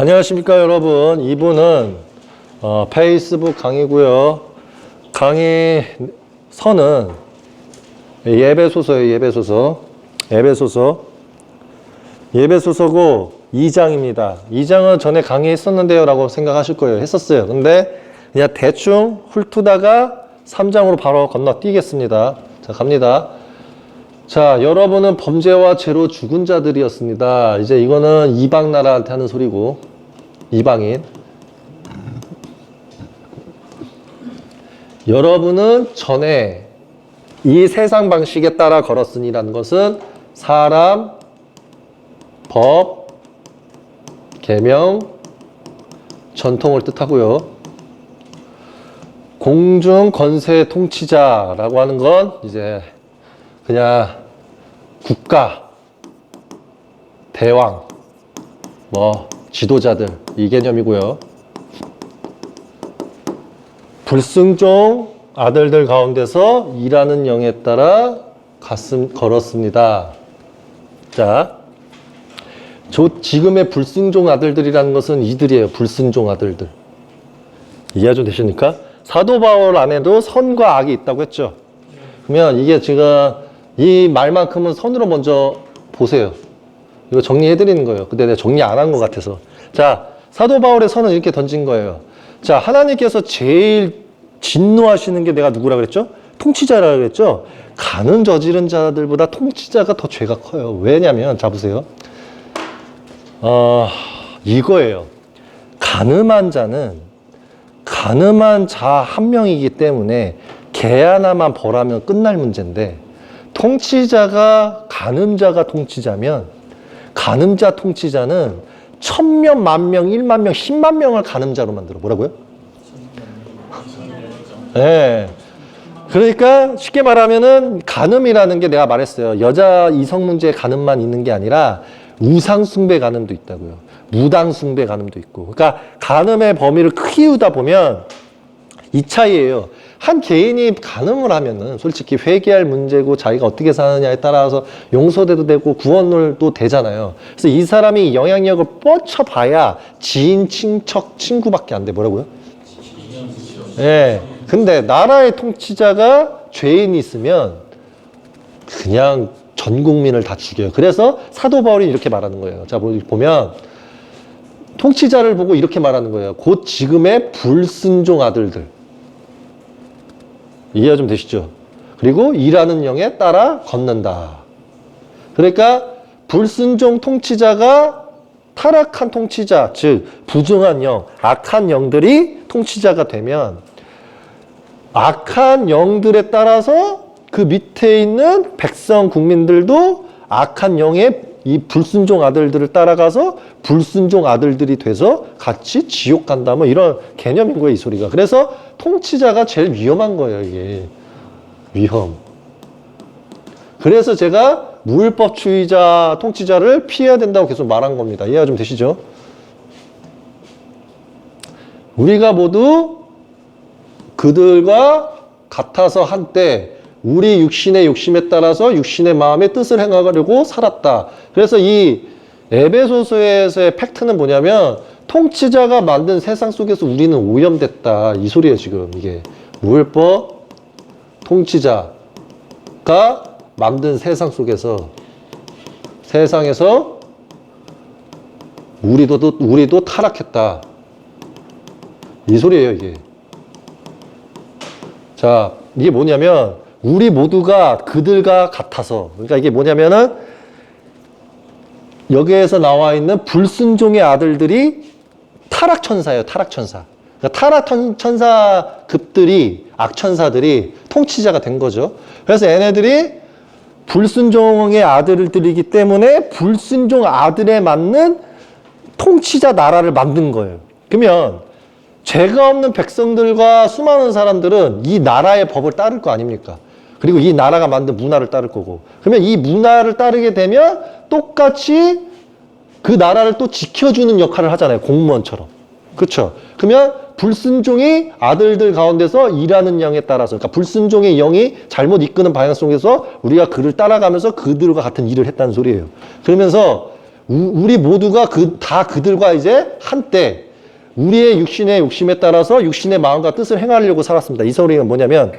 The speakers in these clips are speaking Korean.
안녕하십니까 여러분. 이분은 페이스북 강의고요. 강의 선은 예배소서예요. 예배소서고 2장입니다 2장은 전에 강의했었는데요 라고 생각하실 거예요. 했었어요. 근데 그냥 대충 훑다가 3장으로 바로 건너뛰겠습니다. 자, 갑니다. 자, 여러분은 범죄와 죄로 죽은 자들이었습니다. 이제 이거는 이방 나라한테 하는 소리고, 이방인. 여러분은 전에 이 세상 방식에 따라 걸었으니라는 것은 사람, 법, 계명, 전통을 뜻하고요. 공중 권세 통치자라고 하는 건 이제 그냥 국가, 대왕, 지도자들 이 개념이고요. 불순종 아들들 가운데서 일하는 영에 따라 걸었습니다. 자, 지금의 불순종 아들들이라는 것은 이들이에요. 불순종 아들들. 이해 좀 되십니까? 사도 바울 안에도 선과 악이 있다고 했죠. 그러면 이게 지금 이 말만큼은 선으로 먼저 보세요. 이거 정리해드리는 거예요. 근데 내가 정리 안 한 것 같아서. 자, 사도 바울의 선은 이렇게 던진 거예요. 자, 하나님께서 제일 진노하시는 게 내가 누구라 그랬죠? 통치자라 그랬죠? 간음 저지른 자들보다 통치자가 더 죄가 커요. 왜냐면, 자, 보세요. 이거예요. 간음한 자 한 명이기 때문에 개 하나만 벌하면 끝날 문제인데, 통치자가 간음자가 통치자면 간음자 통치자는 1000명, 10,000명, 10,000명, 10만 명을 간음자로 만들어. 뭐라고요? 네. 그러니까 쉽게 말하면은 간음이라는 게 내가 말했어요. 여자 이성 문제에 간음만 있는 게 아니라 우상 숭배 간음도 있다고요. 무당 숭배 간음도 있고. 그러니까 간음의 범위를 키우다 보면 이 차이예요. 한 개인이 간음을 하면은 솔직히 회개할 문제고 자기가 어떻게 사느냐에 따라서 용서돼도 되고 구원도 되잖아요. 그래서 이 사람이 영향력을 뻗쳐봐야 지인, 친척, 친구밖에 안 돼. 뭐라고요? 예. 근데 나라의 통치자가 죄인이 있으면 그냥 전 국민을 다 죽여요. 그래서 사도 바울이 이렇게 말하는 거예요. 자, 보면 통치자를 보고 이렇게 말하는 거예요. 곧 지금의 불순종 아들들. 이해가 좀 되시죠? 그리고 일하는 영에 따라 걷는다. 그러니까 불순종 통치자가 타락한 통치자, 즉 부정한 영, 악한 영들이 통치자가 되면 악한 영들에 따라서 그 밑에 있는 백성 국민들도 악한 영의 이 불순종 아들들을 따라가서 불순종 아들들이 돼서 같이 지옥 간다. 이런 개념인 거예요, 이 소리가. 그래서 통치자가 제일 위험한 거예요, 이게. 위험. 그래서 제가 무율법주의자 통치자를 피해야 된다고 계속 말한 겁니다. 이해가 좀 되시죠? 우리가 모두 그들과 같아서 한때 우리 육신의 욕심에 따라서 육신의 마음의 뜻을 행하려고 살았다. 그래서 이 에베소서에서의 팩트는 뭐냐면 통치자가 만든 세상 속에서 우리는 오염됐다. 이 소리예요, 지금. 이게 무율법 통치자가 만든 세상 속에서 세상에서 우리도 타락했다. 이 소리예요, 이게. 자, 이게 뭐냐면 우리 모두가 그들과 같아서, 그러니까 이게 뭐냐면은 여기에서 나와 있는 불순종의 아들들이 타락천사예요. 타락천사. 그러니까 타락천사급들이, 악천사들이 통치자가 된 거죠. 그래서 얘네들이 불순종의 아들들이기 때문에 불순종 아들에 맞는 통치자 나라를 만든 거예요. 그러면 죄가 없는 백성들과 수많은 사람들은 이 나라의 법을 따를 거 아닙니까? 그리고 이 나라가 만든 문화를 따를 거고. 그러면 이 문화를 따르게 되면 똑같이 그 나라를 또 지켜주는 역할을 하잖아요. 공무원처럼. 그렇죠? 그러면 불순종이 아들들 가운데서 일하는 영에 따라서, 그러니까 불순종의 영이 잘못 이끄는 방향 속에서 우리가 그를 따라가면서 그들과 같은 일을 했다는 소리예요. 그러면서 우리 모두가 다 그들과 이제 한때 우리의 육신의 욕심에 따라서 육신의 마음과 뜻을 행하려고 살았습니다. 이 소리는 뭐냐면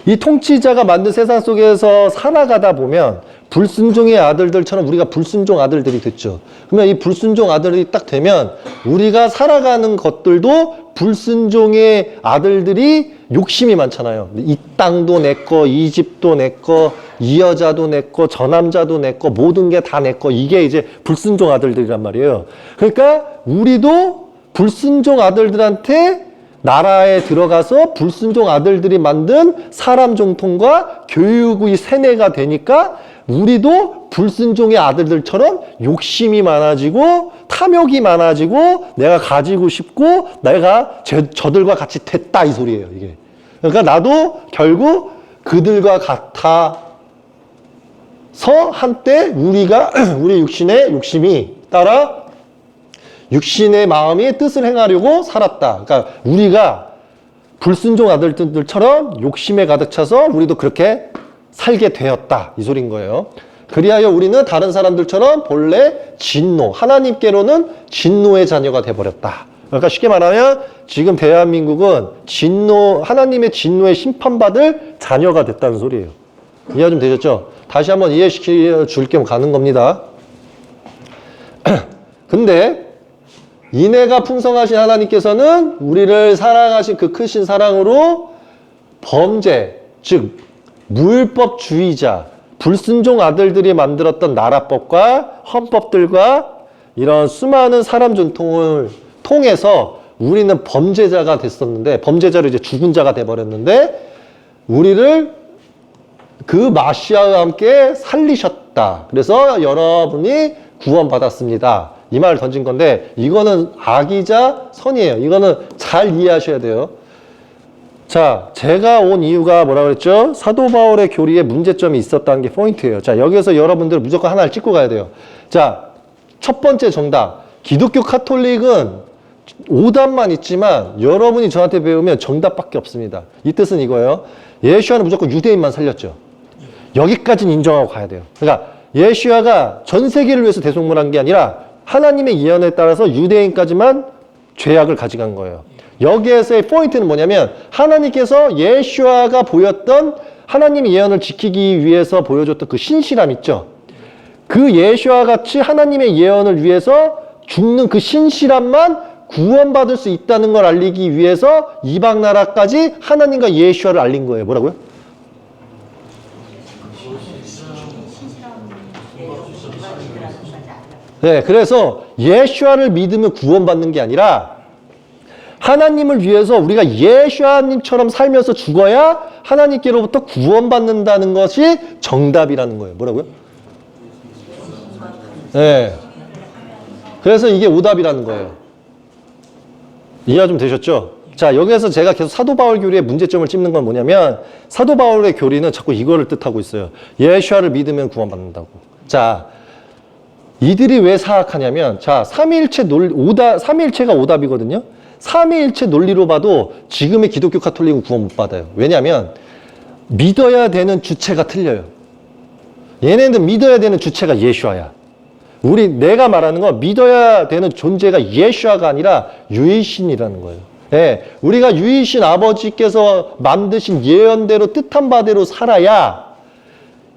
이 통치자가 만든 세상 속에서 살아가다 보면 불순종의 아들들처럼 우리가 불순종 아들들이 됐죠. 그러면 이 불순종 아들이 딱 되면 우리가 살아가는 것들도 불순종의 아들들이 욕심이 많잖아요. 이 땅도 내 거, 이 집도 내 거, 이 여자도 내 거, 저 남자도 내 거, 모든 게 다 내 거. 이게 이제 불순종 아들들이란 말이에요. 그러니까 우리도 불순종 아들들한테 나라에 들어가서 불순종 아들들이 만든 사람 정통과 교육의 세뇌가 되니까 우리도 불순종의 아들들처럼 욕심이 많아지고 탐욕이 많아지고 내가 가지고 싶고 내가 저들과 같이 됐다 이 소리예요, 이게. 그러니까 나도 결국 그들과 같아서 한때 우리가 우리 육신의 욕심이 따라 육신의 마음이 뜻을 행하려고 살았다. 그러니까 우리가 불순종 아들들처럼 욕심에 가득 차서 우리도 그렇게 살게 되었다. 이 소리인 거예요. 그리하여 우리는 다른 사람들처럼 본래 진노, 하나님께로는 진노의 자녀가 돼버렸다. 그러니까 쉽게 말하면 지금 대한민국은 하나님의 진노에 심판받을 자녀가 됐다는 소리예요. 이해 좀 되셨죠? 다시 한번 이해시켜 줄게 가는 겁니다. 근데 인애가 풍성하신 하나님께서는 우리를 사랑하신 그 크신 사랑으로 범죄, 즉 무율법주의자, 불순종 아들들이 만들었던 나라법과 헌법들과 이런 수많은 사람 전통을 통해서 우리는 범죄자가 됐었는데, 범죄자로 이제 죽은 자가 돼버렸는데 우리를 그 마시아와 함께 살리셨다. 그래서 여러분이 구원받았습니다. 이 말을 던진 건데 이거는 악이자 선이에요. 이거는 잘 이해하셔야 돼요. 자, 제가 온 이유가 뭐라 그랬죠? 사도 바울의 교리에 문제점이 있었다는 게 포인트예요. 자, 여기에서 여러분들 무조건 하나를 찍고 가야 돼요. 자, 첫 번째 정답. 기독교 카톨릭은 오답만 있지만 여러분이 저한테 배우면 정답밖에 없습니다. 이 뜻은 이거예요. 예수와는 무조건 유대인만 살렸죠. 여기까지는 인정하고 가야 돼요. 그러니까 예수와가 전 세계를 위해서 대속물한 게 아니라 하나님의 예언에 따라서 유대인까지만 죄악을 가져간 거예요. 여기에서의 포인트는 뭐냐면 하나님께서 예수와가 보였던 하나님의 예언을 지키기 위해서 보여줬던 그 신실함 있죠. 그 예수와 같이 하나님의 예언을 위해서 죽는 그 신실함만 구원받을 수 있다는 걸 알리기 위해서 이방 나라까지 하나님과 예수와를 알린 거예요. 뭐라고요? 네, 그래서 예수와를 믿으면 구원받는 게 아니라 하나님을 위해서 우리가 예수와님처럼 살면서 죽어야 하나님께로부터 구원받는다는 것이 정답이라는 거예요. 뭐라고요? 네. 그래서 이게 오답이라는 거예요. 이해가 좀 되셨죠? 자, 여기에서 제가 계속 사도 바울 교리의 문제점을 찝는 건 뭐냐면 사도 바울의 교리는 자꾸 이거를 뜻하고 있어요. 예수와를 믿으면 구원받는다고. 자, 이들이 왜 사악하냐면, 자, 삼위일체가 오답이거든요. 삼위일체 논리로 봐도 지금의 기독교 카톨릭은 구원 못 받아요. 왜냐하면 믿어야 되는 주체가 틀려요. 얘네들 믿어야 되는 주체가 예수와야. 내가 말하는 건 믿어야 되는 존재가 예수와가 아니라 유이신이라는 거예요. 예, 우리가 유이신 아버지께서 만드신 예언대로 뜻한 바대로 살아야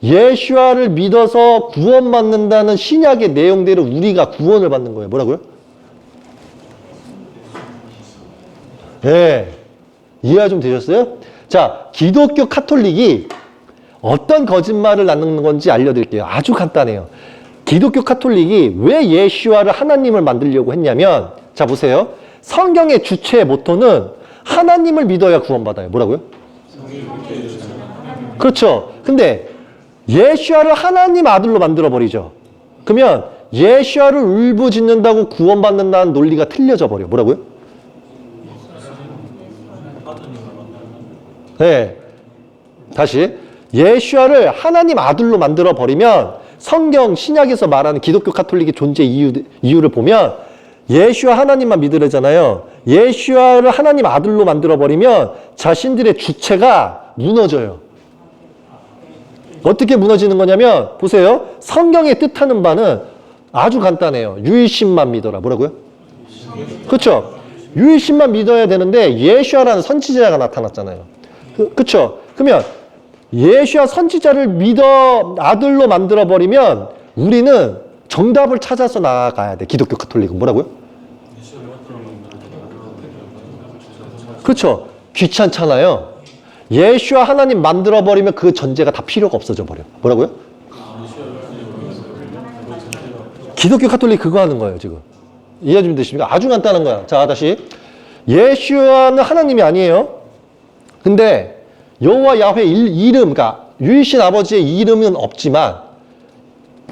예수와를 믿어서 구원받는다는 신약의 내용대로 우리가 구원을 받는 거예요. 뭐라고요? 예, 이해가 좀 되셨어요? 자, 기독교 카톨릭이 어떤 거짓말을 낳는 건지 알려드릴게요. 아주 간단해요. 기독교 카톨릭이 왜 예수와를 하나님을 만들려고 했냐면, 자, 보세요. 성경의 주체의 모토는 하나님을 믿어야 구원받아요. 뭐라고요? 그렇죠. 근데 예수와를 하나님 아들로 만들어버리죠. 그러면 예수와를 울부짖는다고 구원받는다는 논리가 틀려져 버려. 뭐라고요? 네. 다시. 예수와를 하나님 아들로 만들어버리면 성경 신약에서 말하는 기독교 카톨릭의 존재 이유를 보면 예수와 하나님만 믿으려잖아요. 예수와를 하나님 아들로 만들어버리면 자신들의 주체가 무너져요. 어떻게 무너지는 거냐면 보세요. 성경의 뜻하는 바는 아주 간단해요. 유일신만 믿어라. 뭐라고요? 그렇죠? 유일신만 믿어야 되는데 예수야라는 선지자가 나타났잖아요. 그렇죠? 그러면 예수야 선지자를 믿어 아들로 만들어 버리면 우리는 정답을 찾아서 나아가야 돼. 기독교 카톨릭은 뭐라고요? 그렇죠? 귀찮잖아요. 예수와 하나님 만들어 버리면 그 전제가 다 필요가 없어져 버려. 뭐라고요? 기독교 카톨릭 그거 하는 거예요, 지금. 이해 좀 되십니까? 아주 간단한 거야. 자, 다시. 예수와는 하나님이 아니에요. 근데 여호와 야훼 이름, 그러니까 유일신 아버지의 이름은 없지만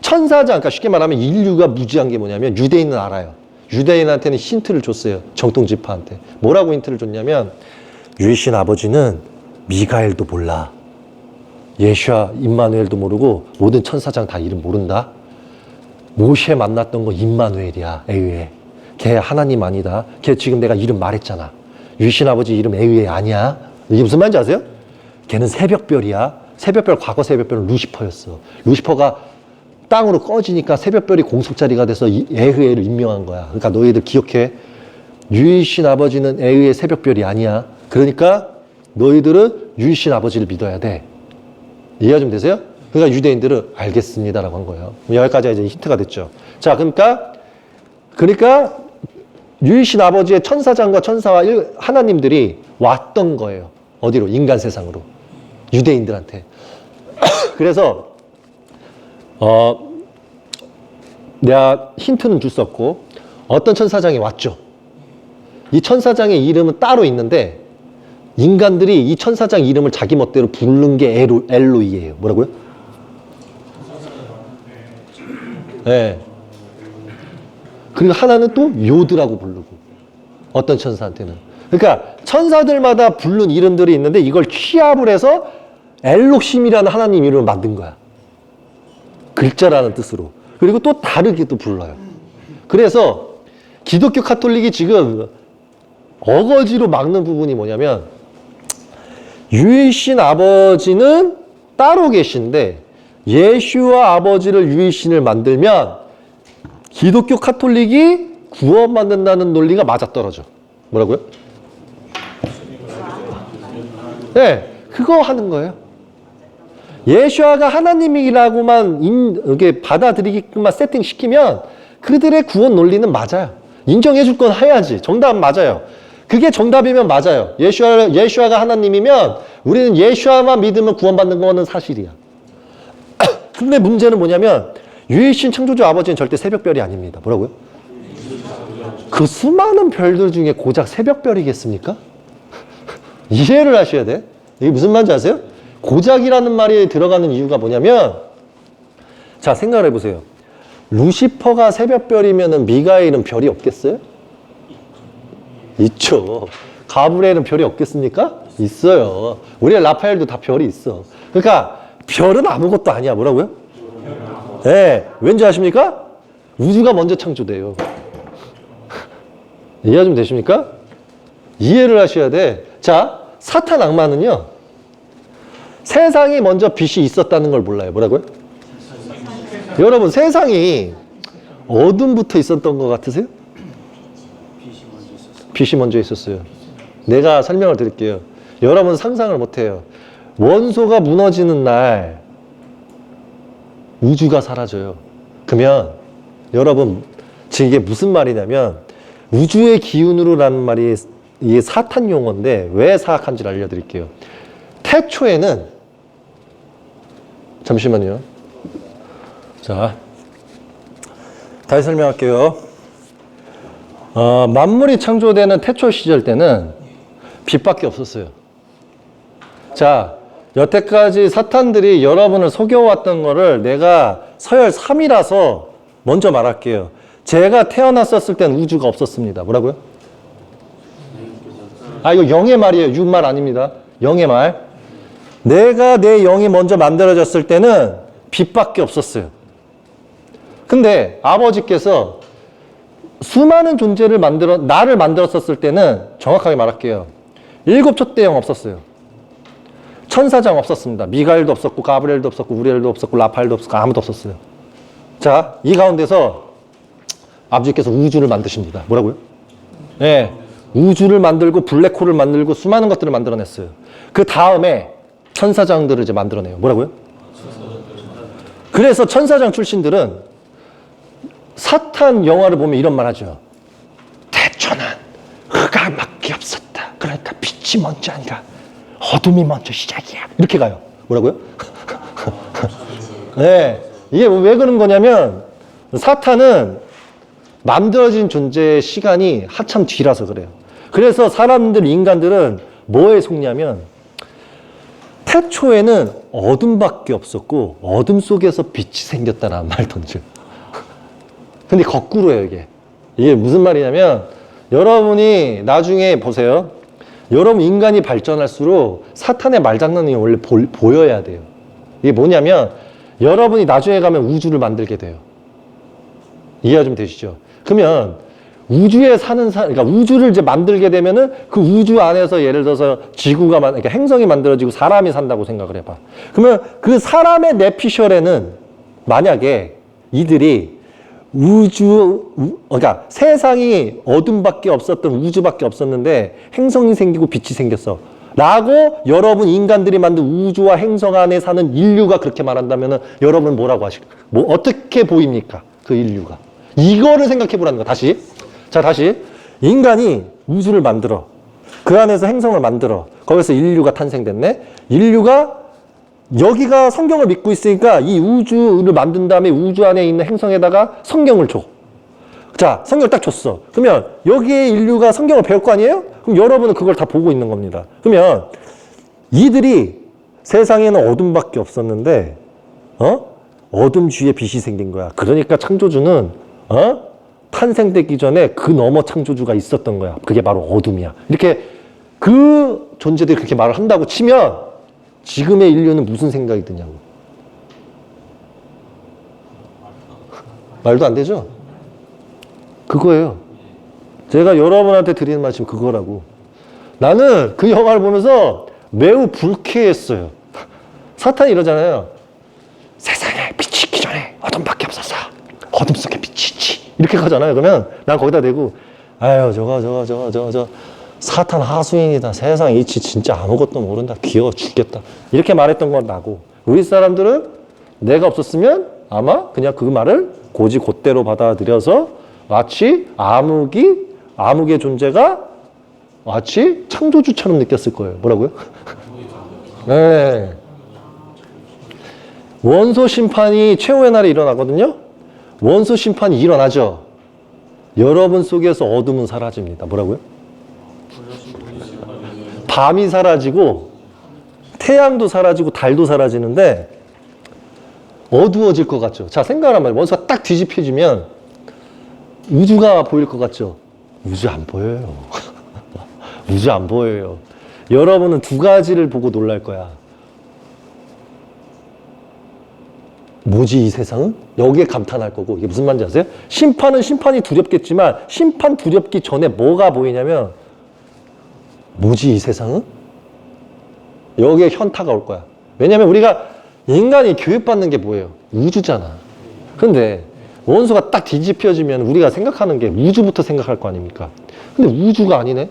천사장, 그러니까 쉽게 말하면 인류가 무지한 게 뭐냐면 유대인은 알아요. 유대인한테는 힌트를 줬어요. 정통 지파한테. 뭐라고 힌트를 줬냐면 유일신 아버지는 미가엘도 몰라. 예수와 임마누엘도 모르고 모든 천사장 다 이름 모른다. 모세 만났던 거 임마누엘이야. 에흐에. 걔 하나님 아니다. 걔 지금 내가 이름 말했잖아. 유일신 아버지 이름 에흐에 아니야. 이게 무슨 말인지 아세요? 걔는 새벽별이야. 새벽별, 과거 새벽별은 루시퍼였어. 루시퍼가 땅으로 꺼지니까 새벽별이 공속자리가 돼서 에흐에를 임명한 거야. 그러니까 너희들 기억해. 유일신 아버지는 에흐의 새벽별이 아니야. 그러니까 너희들은 유일신 아버지를 믿어야 돼. 이해가 좀 되세요? 그러니까 유대인들은 알겠습니다라고 한 거예요. 여기까지 이제 힌트가 됐죠. 자, 그러니까 유일신 아버지의 천사장과 천사와 하나님들이 왔던 거예요. 어디로? 인간 세상으로. 유대인들한테. 그래서 내가 힌트는 줄 수 없고 어떤 천사장이 왔죠. 이 천사장의 이름은 따로 있는데 인간들이 이 천사장 이름을 자기 멋대로 부르는 게 엘로이예요. 뭐라고요? 네. 그리고 하나는 또 요드라고 부르고 어떤 천사한테는. 그러니까 천사들마다 부른 이름들이 있는데 이걸 취합을 해서 엘록심이라는 하나님 이름을 만든 거야. 글자라는 뜻으로. 그리고 또 다르게 또 불러요. 그래서 기독교 카톨릭이 지금 어거지로 막는 부분이 뭐냐면 유일신 아버지는 따로 계신데 예수와 아버지를 유일신을 만들면 기독교 카톨릭이 구원받는다는 논리가 맞아떨어져. 뭐라고요? 네, 그거 하는 거예요. 예수아가 하나님이라고만 이게 받아들이게끔만 세팅시키면 그들의 구원 논리는 맞아요. 인정해 줄 건 해야지. 정답은 맞아요. 그게 정답이면 맞아요. 예수아가 하나님이면 우리는 예수아만 믿으면 구원받는 거는 사실이야. 근데 문제는 뭐냐면 유일신 창조주 아버지는 절대 새벽별이 아닙니다. 뭐라고요? 그 수많은 별들 중에 고작 새벽별이겠습니까? 이해를 하셔야 돼. 이게 무슨 말인지 아세요? 고작이라는 말이 들어가는 이유가 뭐냐면 자, 생각을 해보세요. 루시퍼가 새벽별이면 미가엘은 별이 없겠어요? 있죠. 가브리엘은 별이 없겠습니까? 있어요. 우리 라파엘도 다 별이 있어. 그러니까 별은 아무것도 아니야. 뭐라고요? 네, 왠지 아십니까? 우주가 먼저 창조돼요. 이해 좀 되십니까? 이해를 하셔야 돼. 자, 사탄 악마는요. 세상이 먼저 빛이 있었다는 걸 몰라요. 뭐라고요? 여러분, 세상이 어둠부터 있었던 것 같으세요? 빛이 먼저 있었어요. 내가 설명을 드릴게요. 여러분 상상을 못해요. 원소가 무너지는 날 우주가 사라져요. 그러면 여러분 지금 이게 무슨 말이냐면 우주의 기운으로라는 말이 이게 사탄 용어인데 왜 사악한지를 알려드릴게요. 태초에는 잠시만요. 자, 다시 설명할게요. 만물이 창조되는 태초 시절 때는 빛밖에 없었어요. 자, 여태까지 사탄들이 여러분을 속여왔던 거를 내가 서열 3이라서 먼저 말할게요. 제가 태어났었을 땐 우주가 없었습니다. 뭐라고요? 이거 영의 말이에요. 육말 아닙니다. 영의 말. 내가 내 영이 먼저 만들어졌을 때는 빛밖에 없었어요. 근데 아버지께서 수많은 존재를 나를 만들었었을 때는 정확하게 말할게요. 7촛대영 없었어요. 천사장 없었습니다. 미가엘도 없었고, 가브리엘도 없었고, 우리엘도 없었고, 라파엘도 없었고, 아무도 없었어요. 자, 이 가운데서 아버지께서 우주를 만드십니다. 뭐라고요? 네. 우주를 만들고 블랙홀을 만들고 수많은 것들을 만들어냈어요. 그 다음에 천사장들을 이제 만들어내요. 뭐라고요? 그래서 천사장 출신들은 사탄 영화를 보면 이런 말 하죠. 태초는 흑암 밖에 없었다. 그러니까 빛이 먼저 아니라 어둠이 먼저 시작이야. 이렇게 가요. 뭐라고요? 네. 이게 왜 그런 거냐면 사탄은 만들어진 존재의 시간이 한참 뒤라서 그래요. 그래서 사람들, 인간들은 뭐에 속냐면 태초에는 어둠밖에 없었고 어둠 속에서 빛이 생겼다는 말 던져요. 근데 거꾸로예요, 이게. 이게 무슨 말이냐면 여러분이 나중에 보세요. 여러분 인간이 발전할수록 사탄의 말장난이 원래 보여야 돼요. 이게 뭐냐면 여러분이 나중에 가면 우주를 만들게 돼요. 이해가 좀 되시죠? 그러면 우주에 사는 그러니까 우주를 이제 만들게 되면은 그 우주 안에서 예를 들어서 지구가 그러니까 행성이 만들어지고 사람이 산다고 생각을 해봐. 그러면 그 사람의 뇌피셜에는 만약에 이들이 그러니까 세상이 어둠밖에 없었던 우주밖에 없었는데 행성이 생기고 빛이 생겼어. 라고 여러분 인간들이 만든 우주와 행성 안에 사는 인류가 그렇게 말한다면은 여러분은 뭐라고 하실까요? 뭐 어떻게 보입니까? 그 인류가. 이거를 생각해 보라는 거. 다시. 자, 다시. 인간이 우주를 만들어. 그 안에서 행성을 만들어. 거기서 인류가 탄생됐네. 인류가 여기가 성경을 믿고 있으니까 이 우주를 만든 다음에 우주 안에 있는 행성에다가 성경을 줘. 자, 성경을 딱 줬어. 그러면 여기에 인류가 성경을 배울 거 아니에요? 그럼 여러분은 그걸 다 보고 있는 겁니다. 그러면 이들이 세상에는 어둠밖에 없었는데 어둠 주위에 빛이 생긴 거야. 그러니까 창조주는 탄생되기 전에 그 너머 창조주가 있었던 거야. 그게 바로 어둠이야. 이렇게 그 존재들이 그렇게 말을 한다고 치면 지금의 인류는 무슨 생각이 드냐고. 말도 안 되죠? 그거예요. 제가 여러분한테 드리는 말씀 그거라고. 나는 그 영화를 보면서 매우 불쾌했어요. 사탄이 이러잖아요. 세상에 빛이 있기 전에 어둠밖에 없었어. 어둠 속에 빛이 있지. 이렇게 가잖아요. 그러면 난 거기다 대고 아유 저거 사탄 하수인이다. 세상 이치 진짜 아무것도 모른다. 귀여워 죽겠다. 이렇게 말했던 건 나고 우리 사람들은 내가 없었으면 아마 그냥 그 말을 고지 곧대로 받아들여서 마치 암흑의 존재가 마치 창조주처럼 느꼈을 거예요. 뭐라고요? 네. 원소 심판이 최후의 날에 일어나거든요. 원소 심판이 일어나죠. 여러분 속에서 어둠은 사라집니다. 뭐라고요? 밤이 사라지고 태양도 사라지고 달도 사라지는데 어두워질 것 같죠. 자, 생각을 한번 해요. 원소가 딱 뒤집혀지면 우주가 보일 것 같죠. 우주 안 보여요. 우주 안 보여요. 여러분은 두 가지를 보고 놀랄 거야. 뭐지 이 세상은? 여기에 감탄할 거고. 이게 무슨 말인지 아세요? 심판은 심판이 두렵겠지만 심판 두렵기 전에 뭐가 보이냐면 뭐지 이 세상은? 여기에 현타가 올 거야. 왜냐면 우리가 인간이 교육받는 게 뭐예요? 우주잖아. 근데 원소가 딱 뒤집혀지면 우리가 생각하는 게 우주부터 생각할 거 아닙니까? 근데 우주가 아니네?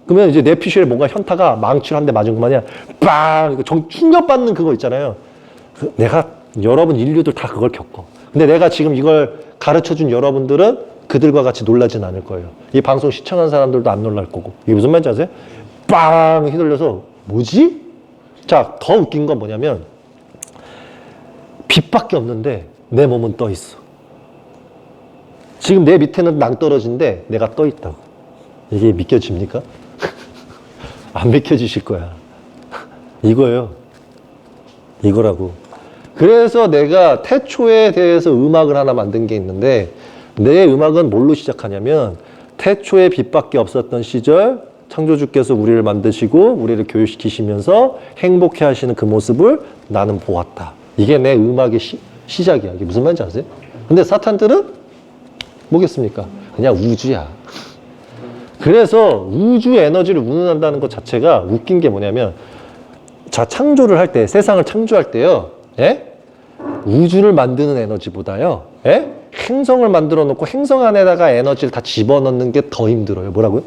그러면 이제 내 피셜에 뭔가 현타가 망치를 한 대 맞은 것 마냥 빵! 충격받는 그거 있잖아요. 내가 여러분 인류들 다 그걸 겪어. 근데 내가 지금 이걸 가르쳐준 여러분들은 그들과 같이 놀라진 않을 거예요. 이 방송 시청한 사람들도 안 놀랄 거고. 이게 무슨 말인지 아세요? 빵! 휘둘려서 뭐지? 자, 더 웃긴 건 뭐냐면 빛밖에 없는데 내 몸은 떠 있어. 지금 내 밑에는 낭떠러지인데 내가 떠 있다고. 이게 믿겨집니까? 안 믿겨지실 거야. 이거예요. 이거라고. 그래서 내가 태초에 대해서 음악을 하나 만든 게 있는데 내 음악은 뭘로 시작하냐면 태초에 빛밖에 없었던 시절 창조주께서 우리를 만드시고 우리를 교육시키시면서 행복해 하시는 그 모습을 나는 보았다. 이게 내 음악의 시작이야. 이게 무슨 말인지 아세요? 근데 사탄들은 뭐겠습니까? 그냥 우주야. 그래서 우주 에너지를 운운한다는 것 자체가 웃긴 게 뭐냐면 자, 창조를 할 때, 세상을 창조할 때요. 예? 우주를 만드는 에너지보다요. 예? 행성을 만들어 놓고 행성 안에다가 에너지를 다 집어넣는 게 더 힘들어요. 뭐라고요?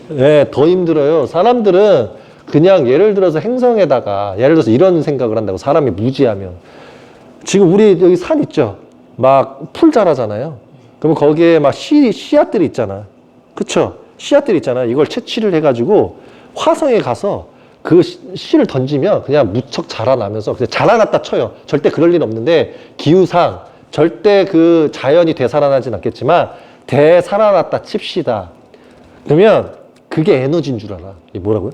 네, 더 힘들어요. 사람들은 그냥 예를 들어서 행성에다가 예를 들어서 이런 생각을 한다고 사람이 무지하면 지금 우리 여기 산 있죠? 막 풀 자라잖아요. 그러면 거기에 막 씨앗들이 있잖아. 그쵸? 씨앗들이 있잖아. 이걸 채취를 해가지고 화성에 가서 그 씨를 던지면 그냥 무척 자라나면서 그냥 자라났다 쳐요. 절대 그럴 리는 없는데 기후상 절대 그 자연이 되살아나진 않겠지만 되살아났다 칩시다. 그러면 그게 에너지인 줄 알아. 이게 뭐라고요?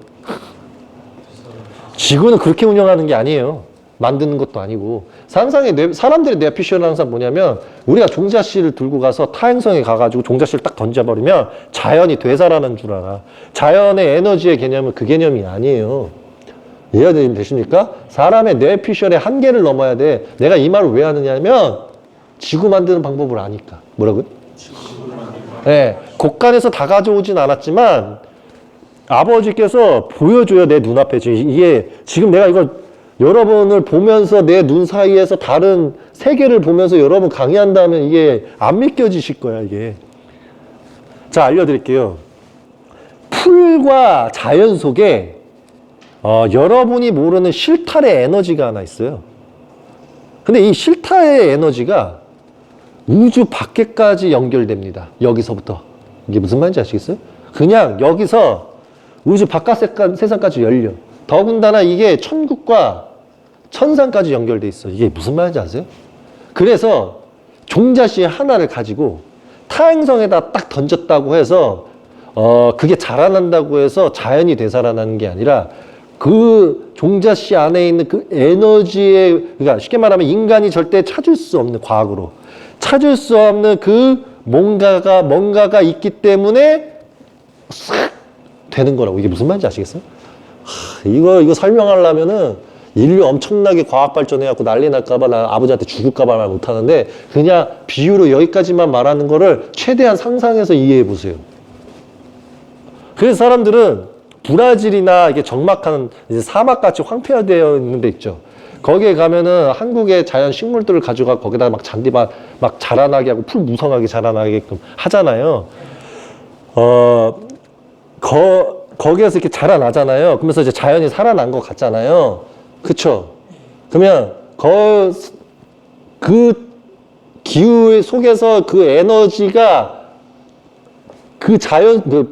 지구는 그렇게 운영하는 게 아니에요. 만드는 것도 아니고. 사람들의 뇌피셜은 항상 뭐냐면 우리가 종자씨를 들고 가서 타행성에 가가지고 종자씨를 딱 던져버리면 자연이 되살아나는 줄 알아. 자연의 에너지의 개념은 그 개념이 아니에요. 이해가 되십니까? 사람의 뇌피셜의 한계를 넘어야 돼. 내가 이 말을 왜 하느냐면 지구 만드는 방법을 아니까. 뭐라고요? 네, 곳간에서 다 가져오진 않았지만 아버지께서 보여줘요. 내 눈앞에. 이게 지금 내가 이걸 여러분을 보면서 내 눈 사이에서 다른 세계를 보면서 여러분 강의한다면 이게 안 믿겨지실 거야, 이게. 자, 알려드릴게요. 풀과 자연 속에 여러분이 모르는 실타래 에너지가 하나 있어요. 근데 이 실타래 에너지가 우주 밖에까지 연결됩니다. 여기서부터. 이게 무슨 말인지 아시겠어요? 그냥 여기서 우주 바깥 세상까지 열려. 더군다나 이게 천국과 천상까지 연결돼 있어. 이게 무슨 말인지 아세요? 그래서 종자씨 하나를 가지고 타행성에다 딱 던졌다고 해서 그게 자라난다고 해서 자연이 되살아나는 게 아니라 그 종자씨 안에 있는 그 에너지의, 그러니까 쉽게 말하면 인간이 절대 찾을 수 없는, 과학으로 찾을 수 없는 그 뭔가가 있기 때문에 싹 되는 거라고. 이게 무슨 말인지 아시겠어요? 이거 설명하려면은 인류 엄청나게 과학 발전해갖고 난리 날까봐 나 아버지한테 죽을까봐 말 못하는데 그냥 비유로 여기까지만 말하는 거를 최대한 상상해서 이해해 보세요. 그래서 사람들은 브라질이나 이게 적막한 이제 사막같이 황폐화되어 있는 데 있죠. 거기에 가면은 한국의 자연 식물들을 가져가 거기다 막 잔디밭 막 자라나게 하고 풀 무성하게 자라나게끔 하잖아요. 거기에서 이렇게 자라나잖아요. 그러면서 이제 자연이 살아난 것 같잖아요. 그쵸? 그러면 그 기후 속에서 그 에너지가 그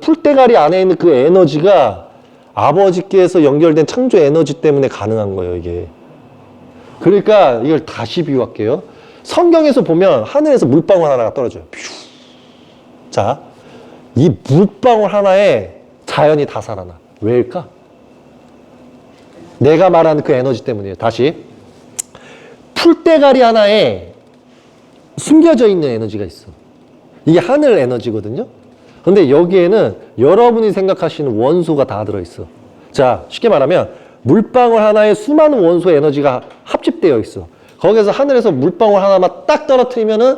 풀대가리 안에 있는 그 에너지가 아버지께서 연결된 창조 에너지 때문에 가능한 거예요, 이게. 그러니까 이걸 다시 비유할게요. 성경에서 보면 하늘에서 물방울 하나가 떨어져요. 자, 이 물방울 하나에 자연이 다 살아나. 왜일까? 내가 말하는 그 에너지 때문이에요. 다시. 풀대가리 하나에 숨겨져 있는 에너지가 있어. 이게 하늘 에너지거든요. 근데 여기에는 여러분이 생각하시는 원소가 다 들어있어. 자, 쉽게 말하면 물방울 하나에 수많은 원소 에너지가 합집되어 있어. 거기서 하늘에서 물방울 하나만 딱 떨어뜨리면은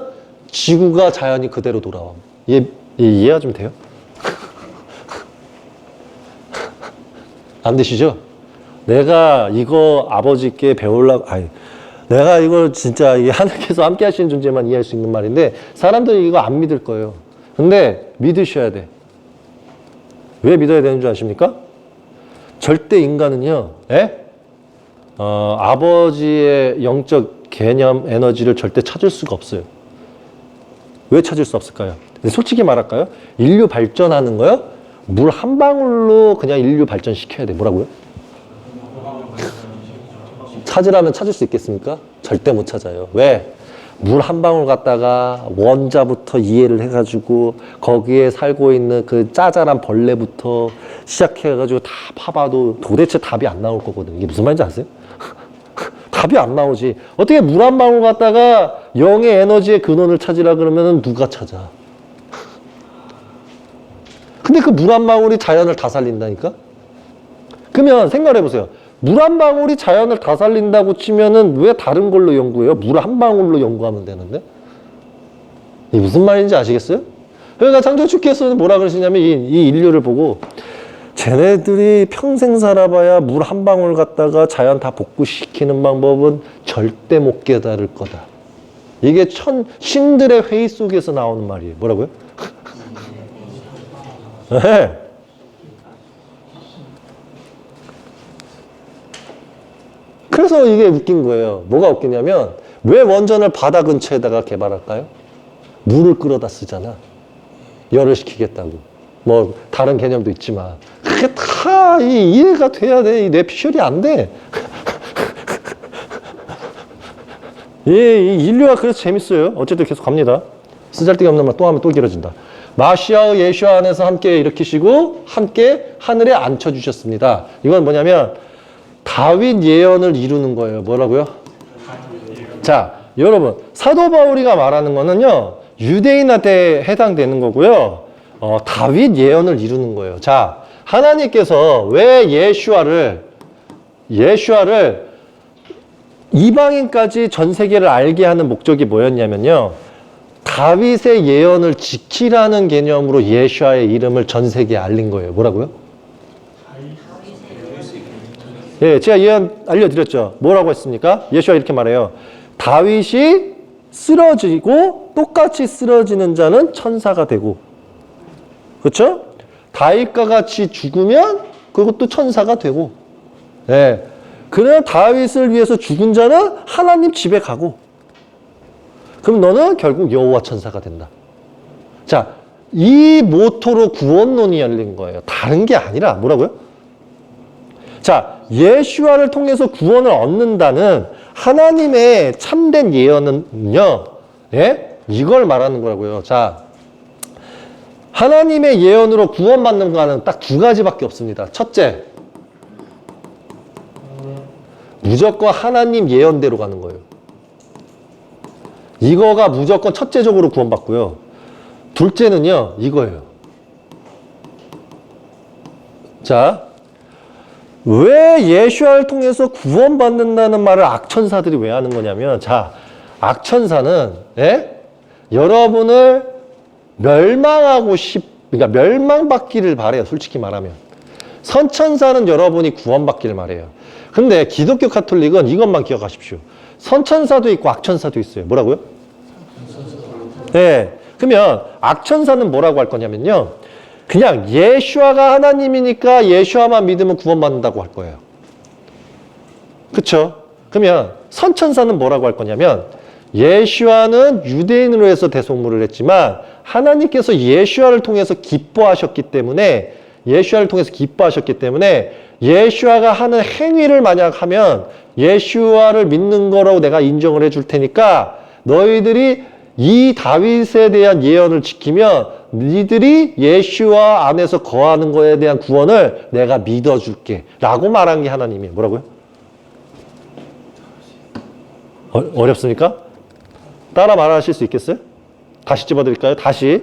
지구가 자연이 그대로 돌아와. 이해가 좀 돼요? 안 되시죠? 내가 이거 아버지께 배우려고, 내가 이걸 진짜 이게 하나님께서 함께 하시는 존재만 이해할 수 있는 말인데 사람들이 이거 안 믿을 거예요. 근데 믿으셔야 돼. 왜 믿어야 되는 줄 아십니까? 절대 인간은요, 아버지의 영적 개념, 에너지를 절대 찾을 수가 없어요. 왜 찾을 수 없을까요? 근데 솔직히 말할까요? 인류 발전하는 거요? 물 한 방울로 그냥 인류 발전시켜야 돼. 뭐라고요? 찾으라면 찾을 수 있겠습니까? 절대 못 찾아요. 왜? 물 한 방울 갖다가 원자부터 이해를 해가지고 거기에 살고 있는 그 짜잘한 벌레부터 시작해가지고 다 파봐도 도대체 답이 안 나올 거거든요. 이게 무슨 말인지 아세요? 답이 안 나오지. 어떻게 물 한 방울 갖다가 영의 에너지의 근원을 찾으라 그러면 누가 찾아? 근데 그 물 한 방울이 자연을 다 살린다니까? 그러면 생각을 해보세요. 물 한 방울이 자연을 다 살린다고 치면은 왜 다른 걸로 연구해요? 물 한 방울로 연구하면 되는데? 이게 무슨 말인지 아시겠어요? 그러니까 창조주께서는 뭐라 그러시냐면 이 인류를 보고 쟤네들이 평생 살아봐야 물 한 방울 갖다가 자연 다 복구시키는 방법은 절대 못 깨달을 거다. 이게 신들의 회의 속에서 나오는 말이에요. 뭐라고요? 네. 그래서 이게 웃긴 거예요. 뭐가 웃기냐면 왜 원전을 바다 근처에다가 개발할까요? 물을 끌어다 쓰잖아. 열을 식히겠다고. 뭐 다른 개념도 있지만 그게 다 이해가 돼야 돼. 이 뇌피셜이 안 돼. 이 인류가 그래서 재밌어요. 어쨌든 계속 갑니다. 쓰잘데기 없는 말 또 하면 또 길어진다. 마시아와 예수와 안에서 함께 일으키시고 함께 하늘에 앉혀주셨습니다. 이건 뭐냐면 다윗 예언을 이루는 거예요. 뭐라고요? 자, 여러분 사도 바울이가 말하는 거는요. 유대인한테 해당되는 거고요. 다윗 예언을 이루는 거예요. 자, 하나님께서 왜 예수와를 이방인까지 전 세계를 알게 하는 목적이 뭐였냐면요. 다윗의 예언을 지키라는 개념으로 예수와의 이름을 전 세계에 알린 거예요. 뭐라고요? 예, 제가 예언 알려드렸죠. 뭐라고 했습니까? 예수와 이렇게 말해요. 다윗이 쓰러지고 똑같이 쓰러지는 자는 천사가 되고, 그렇죠? 다윗과 같이 죽으면 그것도 천사가 되고, 예. 그냥 다윗을 위해서 죽은 자는 하나님 집에 가고, 그럼 너는 결국 여호와 천사가 된다. 자, 이 모토로 구원론이 열린 거예요. 다른 게 아니라 뭐라고요? 자, 예수와를 통해서 구원을 얻는다는 하나님의 참된 예언은요, 예? 이걸 말하는 거라고요. 자, 하나님의 예언으로 구원받는 거는 딱 두 가지밖에 없습니다. 첫째, 무조건 하나님 예언대로 가는 거예요. 이거가 무조건 첫째적으로 구원받고요. 둘째는요, 이거예요. 자, 왜 예수와를 통해서 구원받는다는 말을 악천사들이 왜 하는 거냐면, 자, 악천사는, 예? 여러분을 그러니까 멸망받기를 바래요. 솔직히 말하면. 선천사는 여러분이 구원받기를 말해요. 근데 기독교 가톨릭은 이것만 기억하십시오. 선천사도 있고 악천사도 있어요. 뭐라고요? 네. 그러면 악천사는 뭐라고 할 거냐면요. 그냥 예수아가 하나님이니까 예수아만 믿으면 구원받는다고 할 거예요. 그렇죠? 그러면 선천사는 뭐라고 할 거냐면 예수아는 유대인으로 해서 대속물을 했지만 하나님께서 예수아를 통해서 기뻐하셨기 때문에 예수아가 하는 행위를 만약 하면 예수아를 믿는 거라고 내가 인정을 해줄 테니까 너희들이 이 다윗에 대한 예언을 지키면 니들이 예수아 안에서 거하는 거에 대한 구원을 내가 믿어줄게 라고 말한 게 하나님이에요. 뭐라고요? 어렵습니까? 따라 말하실 수 있겠어요? 다시 집어드릴까요? 다시.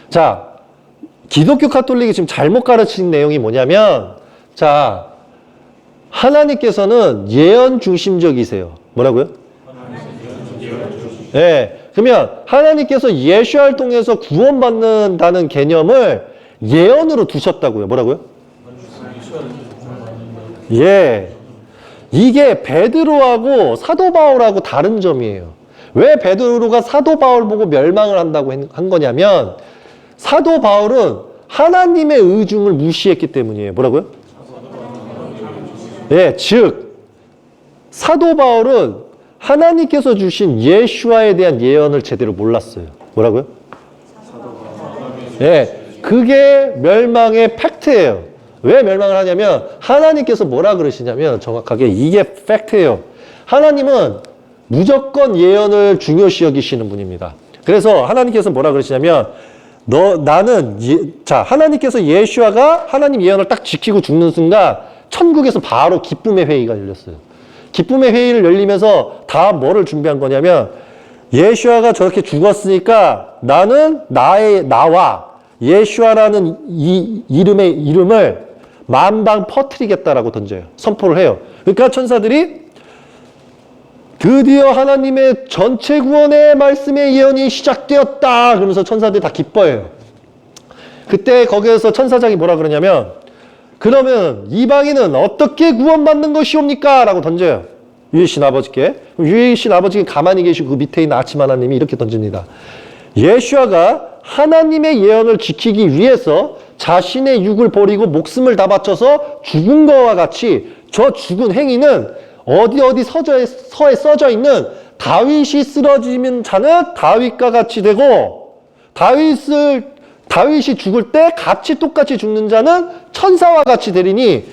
자, 기독교 가톨릭이 지금 잘못 가르친 내용이 뭐냐면, 자, 하나님께서는 예언 중심적이세요. 뭐라고요? 네. 그러면 하나님께서 예수를 통해서 구원받는다는 개념을 예언으로 두셨다고요. 뭐라고요? 예. 이게 베드로하고 사도 바울하고 다른 점이에요. 왜 베드로가 사도 바울 보고 멸망을 한다고 한 거냐면 사도 바울은 하나님의 의중을 무시했기 때문이에요. 뭐라고요? 예, 즉 사도 바울은 하나님께서 주신 예수아에 대한 예언을 제대로 몰랐어요. 뭐라고요? 예, 그게 멸망의 팩트예요. 왜 멸망을 하냐면 하나님께서 뭐라 그러시냐면 정확하게 이게 팩트예요. 하나님은 무조건 예언을 중요시 여기시는 분입니다. 그래서 하나님께서 뭐라 그러시냐면 하나님께서 예수아가 하나님 예언을 딱 지키고 죽는 순간 천국에서 바로 기쁨의 회의가 열렸어요. 기쁨의 회의를 열리면서 다 뭐를 준비한 거냐면 예수아가 저렇게 죽었으니까 나와 예수아라는 이 이름을 만방 퍼뜨리겠다라고 던져요. 선포를 해요. 그러니까 천사들이 드디어 하나님의 전체 구원의 말씀의 예언이 시작되었다. 그러면서 천사들이 다 기뻐해요. 그때 거기에서 천사장이 뭐라 그러냐면 그러면 이방인은 어떻게 구원받는 것이옵니까? 라고 던져요. 유일신 아버지께. 유일신 아버지가 가만히 계시고 그 밑에 있는 아침 하나님이 이렇게 던집니다. 예수아가 하나님의 예언을 지키기 위해서 자신의 육을 버리고 목숨을 다 바쳐서 죽은 것과 같이 저 죽은 행위는 어디 서에 써져 있는 다윗이 쓰러지는 자는 다윗과 같이 되고 다윗이 죽을 때 같이 똑같이 죽는 자는 천사와 같이 되리니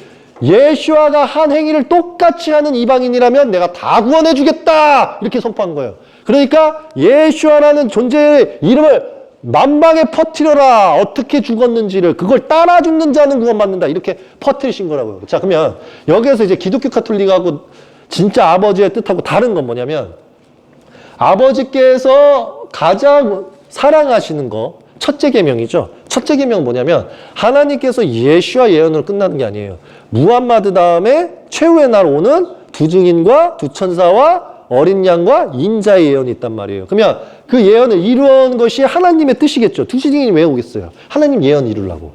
예수아가 한 행위를 똑같이 하는 이방인이라면 내가 다 구원해 주겠다 이렇게 선포한 거예요. 그러니까 예수아라는 존재의 이름을 만방에 퍼뜨려라. 어떻게 죽었는지를 그걸 따라 죽는 자는 구원받는다 이렇게 퍼뜨리신 거라고요. 자, 그러면 여기에서 이제 기독교 카톨릭하고 진짜 아버지의 뜻하고 다른 건 뭐냐면 아버지께서 가장 사랑하시는 거 첫째 계명이죠. 첫째 계명은 뭐냐면 하나님께서 예수와 예언으로 끝나는 게 아니에요. 무함마드 다음에 최후의 날 오는 두 증인과 두 천사와 어린 양과 인자의 예언이 있단 말이에요. 그러면 그 예언을 이루어온 것이 하나님의 뜻이겠죠. 두 증인이 왜 오겠어요? 하나님 예언 이루려고.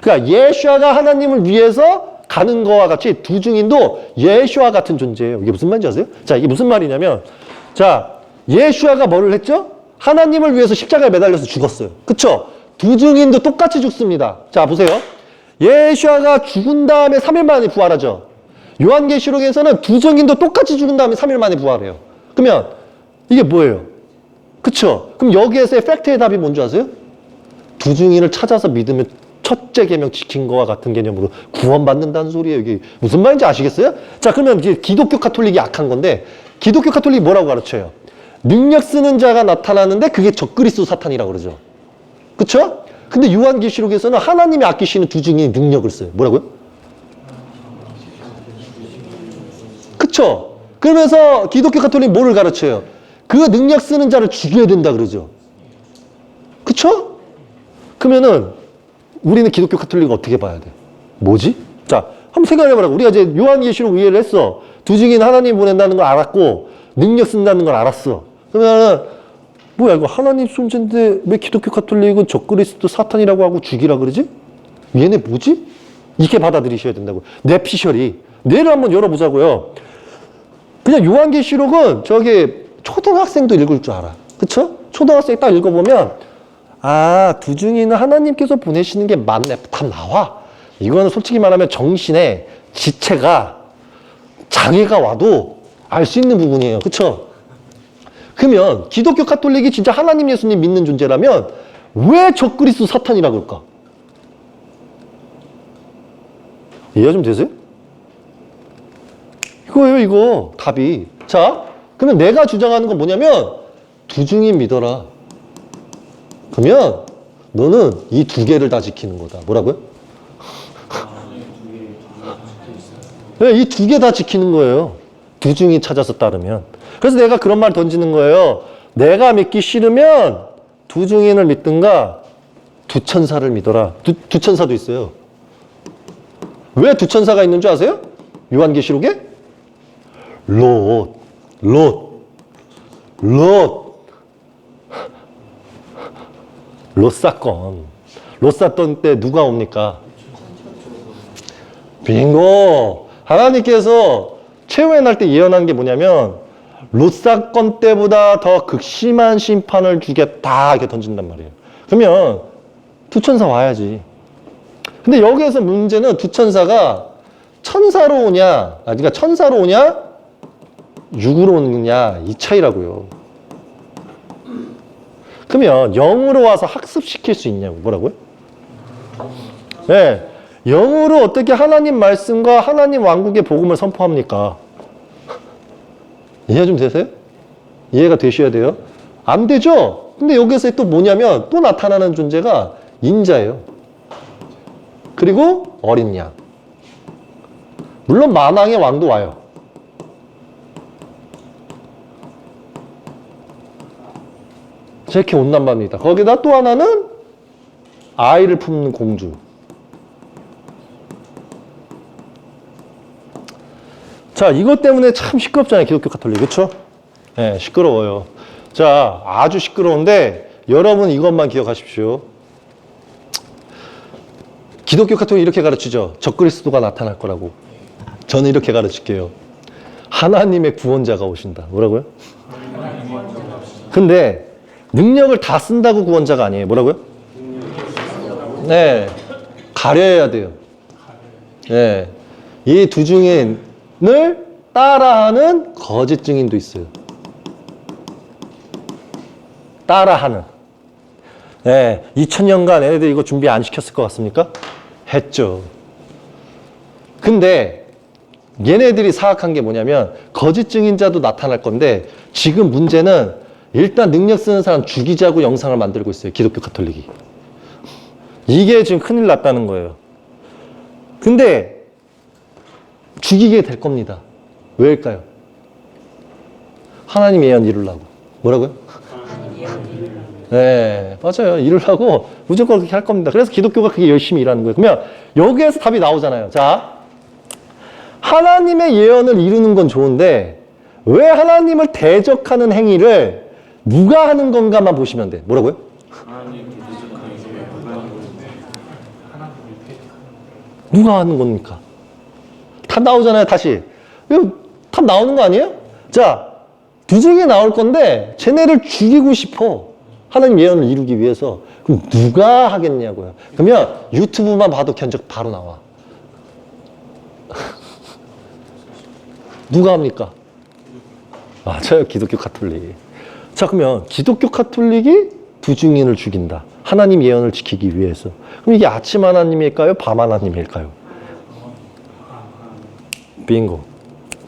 그러니까 예수아가 하나님을 위해서 가는 거와 같이 두 증인도 예수아 같은 존재예요. 이게 무슨 말인지 아세요? 자, 이게 무슨 말이냐면 자, 예수아가 뭐를 했죠? 하나님을 위해서 십자가에 매달려서 죽었어요. 그쵸? 두 증인도 똑같이 죽습니다. 자, 보세요. 예수아가 죽은 다음에 3일 만에 부활하죠. 요한계시록에서는 두 증인도 똑같이 죽은 다음에 3일 만에 부활해요. 그러면 이게 뭐예요? 그쵸? 그럼 여기에서의 팩트의 답이 뭔지 아세요? 두 증인을 찾아서 믿으면 첫째 계명 지킨 거와 같은 개념으로 구원받는다는 소리예요. 이게 무슨 말인지 아시겠어요? 자, 그러면 이제 기독교 카톨릭이 약한 건데 기독교 카톨릭이 뭐라고 가르쳐요? 능력 쓰는 자가 나타나는데 그게 적그리스도 사탄이라고 그러죠. 그쵸? 근데 요한계시록에서는 하나님이 아끼시는 두 증인이 능력을 써요. 뭐라고요? 그쵸? 그러면서 기독교 카톨릭 뭐를 가르쳐요? 그 능력 쓰는 자를 죽여야 된다 그러죠. 그쵸? 그러면은 우리는 기독교 카톨릭을 어떻게 봐야 돼? 뭐지? 자, 한번 생각해보라고. 우리가 이제 요한계시록 이해를 했어. 두 증인 하나님 보낸다는 걸 알았고 능력 쓴다는 걸 알았어. 그러면은 뭐야 이거 하나님 존재인데 왜 기독교 카톨릭은 적그리스도 사탄이라고 하고 죽이라 그러지? 얘네 뭐지? 이렇게 받아들이셔야 된다고. 뇌 피셜이. 뇌를 한번 열어보자고요. 그냥 요한계시록은 저기 초등학생도 읽을 줄 알아. 그쵸? 초등학생이 딱 읽어보면 아, 두 증인은 하나님께서 보내시는 게 맞네. 다 나와. 이거는 솔직히 말하면 정신에 지체가 장애가 와도 알 수 있는 부분이에요. 그쵸? 그러면 기독교 카톨릭이 진짜 하나님 예수님 믿는 존재라면 왜 적그리스도 사탄이라 그럴까? 이해 좀 되세요? 이거예요, 이거. 답이. 자, 그러면 내가 주장하는 건 뭐냐면 두 증인 믿어라. 그러면 너는 이 두 개를 다 지키는 거다. 뭐라고요? 네, 이 두 개 다 지키는 거예요. 두 증인 찾아서 따르면. 그래서 내가 그런 말 던지는 거예요. 내가 믿기 싫으면 두 증인을 믿든가 두 천사를 믿어라. 두 천사도 있어요. 왜 두 천사가 있는 줄 아세요? 요한계시록에? 롯 사건. 롯 사건 때 누가 옵니까? 빙고! 하나님께서 최후의 날 때 예언한 게 뭐냐면 롯 사건 때보다 더 극심한 심판을 주겠다 이렇게 던진단 말이에요. 그러면 두 천사 와야지. 근데 여기에서 문제는 두 천사가 천사로 오냐, 그러니까 천사로 오냐, 육으로 오느냐 이 차이라고요. 그러면 영으로 와서 학습시킬 수 있냐고. 뭐라고요? 네, 영으로 어떻게 하나님 말씀과 하나님 왕국의 복음을 선포합니까? 이해 좀 되세요? 이해가 되셔야 돼요. 안 되죠? 근데 여기서 또 뭐냐면 또 나타나는 존재가 인자예요. 그리고 어린 양. 물론 만왕의 왕도 와요. 이렇게 온단 말입니다. 거기다 또 하나는 아이를 품는 공주. 자, 이것 때문에 참 시끄럽잖아요. 기독교 카톨릭. 그렇죠? 네, 시끄러워요. 자, 아주 시끄러운데 여러분 이것만 기억하십시오. 기독교 카톨릭 이렇게 가르치죠. 적그리스도가 나타날 거라고. 저는 이렇게 가르칠게요. 하나님의 구원자가 오신다. 뭐라고요? 근데 능력을 다 쓴다고 구원자가 아니에요. 뭐라고요? 네, 가려야 돼요. 네, 이 두 증인을 따라하는 거짓 증인도 있어요. 따라하는. 네, 2000년간 얘네들 이거 준비 안 시켰을 것 같습니까? 했죠. 근데 얘네들이 사악한 게 뭐냐면 거짓 증인자도 나타날 건데 지금 문제는 일단 능력 쓰는 사람 죽이자고 영상을 만들고 있어요. 기독교 카톨릭이. 이게 지금 큰일 났다는 거예요. 근데 죽이게 될 겁니다. 왜일까요? 하나님 예언 이루려고. 뭐라고요? 네, 맞아요. 이루려고 무조건 그렇게 할 겁니다. 그래서 기독교가 그게 열심히 일하는 거예요. 그러면 여기에서 답이 나오잖아요. 자, 하나님의 예언을 이루는 건 좋은데 왜 하나님을 대적하는 행위를 누가 하는 건가만 보시면 돼. 뭐라고요? 누가 하는 겁니까? 답 나오잖아요. 다시. 이거 답 나오는 거 아니에요? 자, 두 증이 나올 건데 쟤네를 죽이고 싶어. 하나님 예언을 이루기 위해서. 그럼 누가 하겠냐고요. 그러면 유튜브만 봐도 견적 바로 나와. 누가 합니까? 맞아요. 기독교 카톨릭. 자, 그러면 기독교 카톨릭이 두 증인을 죽인다. 하나님 예언을 지키기 위해서. 그럼 이게 아침 하나님일까요? 밤 하나님일까요? 빙고.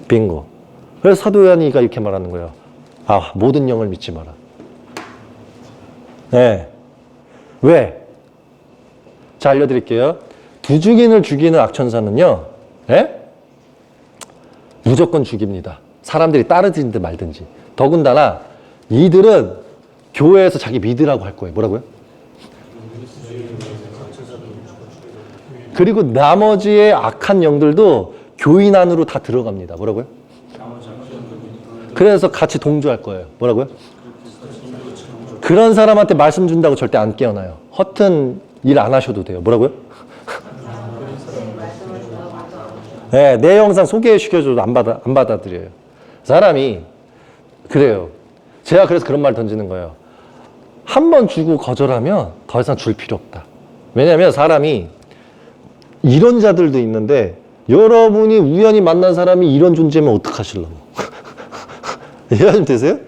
빙고. 그래서 사도 요한이가 이렇게 말하는 거예요. 아, 모든 영을 믿지 마라. 네. 왜? 자, 알려드릴게요. 두 증인을 죽이는 악천사는요, 네? 무조건 죽입니다. 사람들이 따르든지 말든지. 더군다나 이들은 교회에서 자기 믿으라고 할 거예요. 뭐라고요? 그리고 나머지의 악한 영들도 교인 안으로 다 들어갑니다. 뭐라고요? 그래서 같이 동조할 거예요. 뭐라고요? 그런 사람한테 말씀 준다고 절대 안 깨어나요. 허튼 일 안 하셔도 돼요. 뭐라고요? 네, 내 영상 소개시켜줘도 안 받아들여요. 사람이 그래요. 제가 그래서 그런 말 던지는 거예요. 한 번 주고 거절하면 더 이상 줄 필요 없다. 왜냐하면 사람이 이런 자들도 있는데 여러분이 우연히 만난 사람이 이런 존재면 어떡하시려고. 이해가 좀 되세요?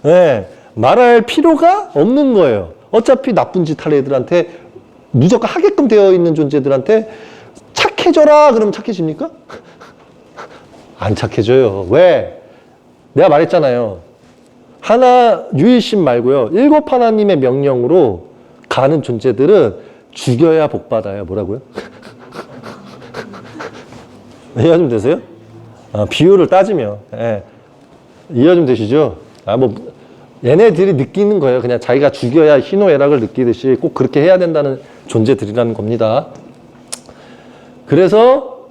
네, 말할 필요가 없는 거예요. 어차피 나쁜 짓 할 애들한테 무조건 하게끔 되어 있는 존재들한테 착해져라 그러면 착해집니까? 안 착해져요. 왜? 내가 말했잖아요. 하나 유일신 말고요. 일곱 하나님의 명령으로 가는 존재들은 죽여야 복 받아요. 뭐라고요? 이해가 좀 되세요? 비유를 따지면. 예. 이해가 좀 되시죠? 얘네들이 느끼는 거예요. 그냥 자기가 죽여야 희노애락을 느끼듯이 꼭 그렇게 해야 된다는 존재들이라는 겁니다. 그래서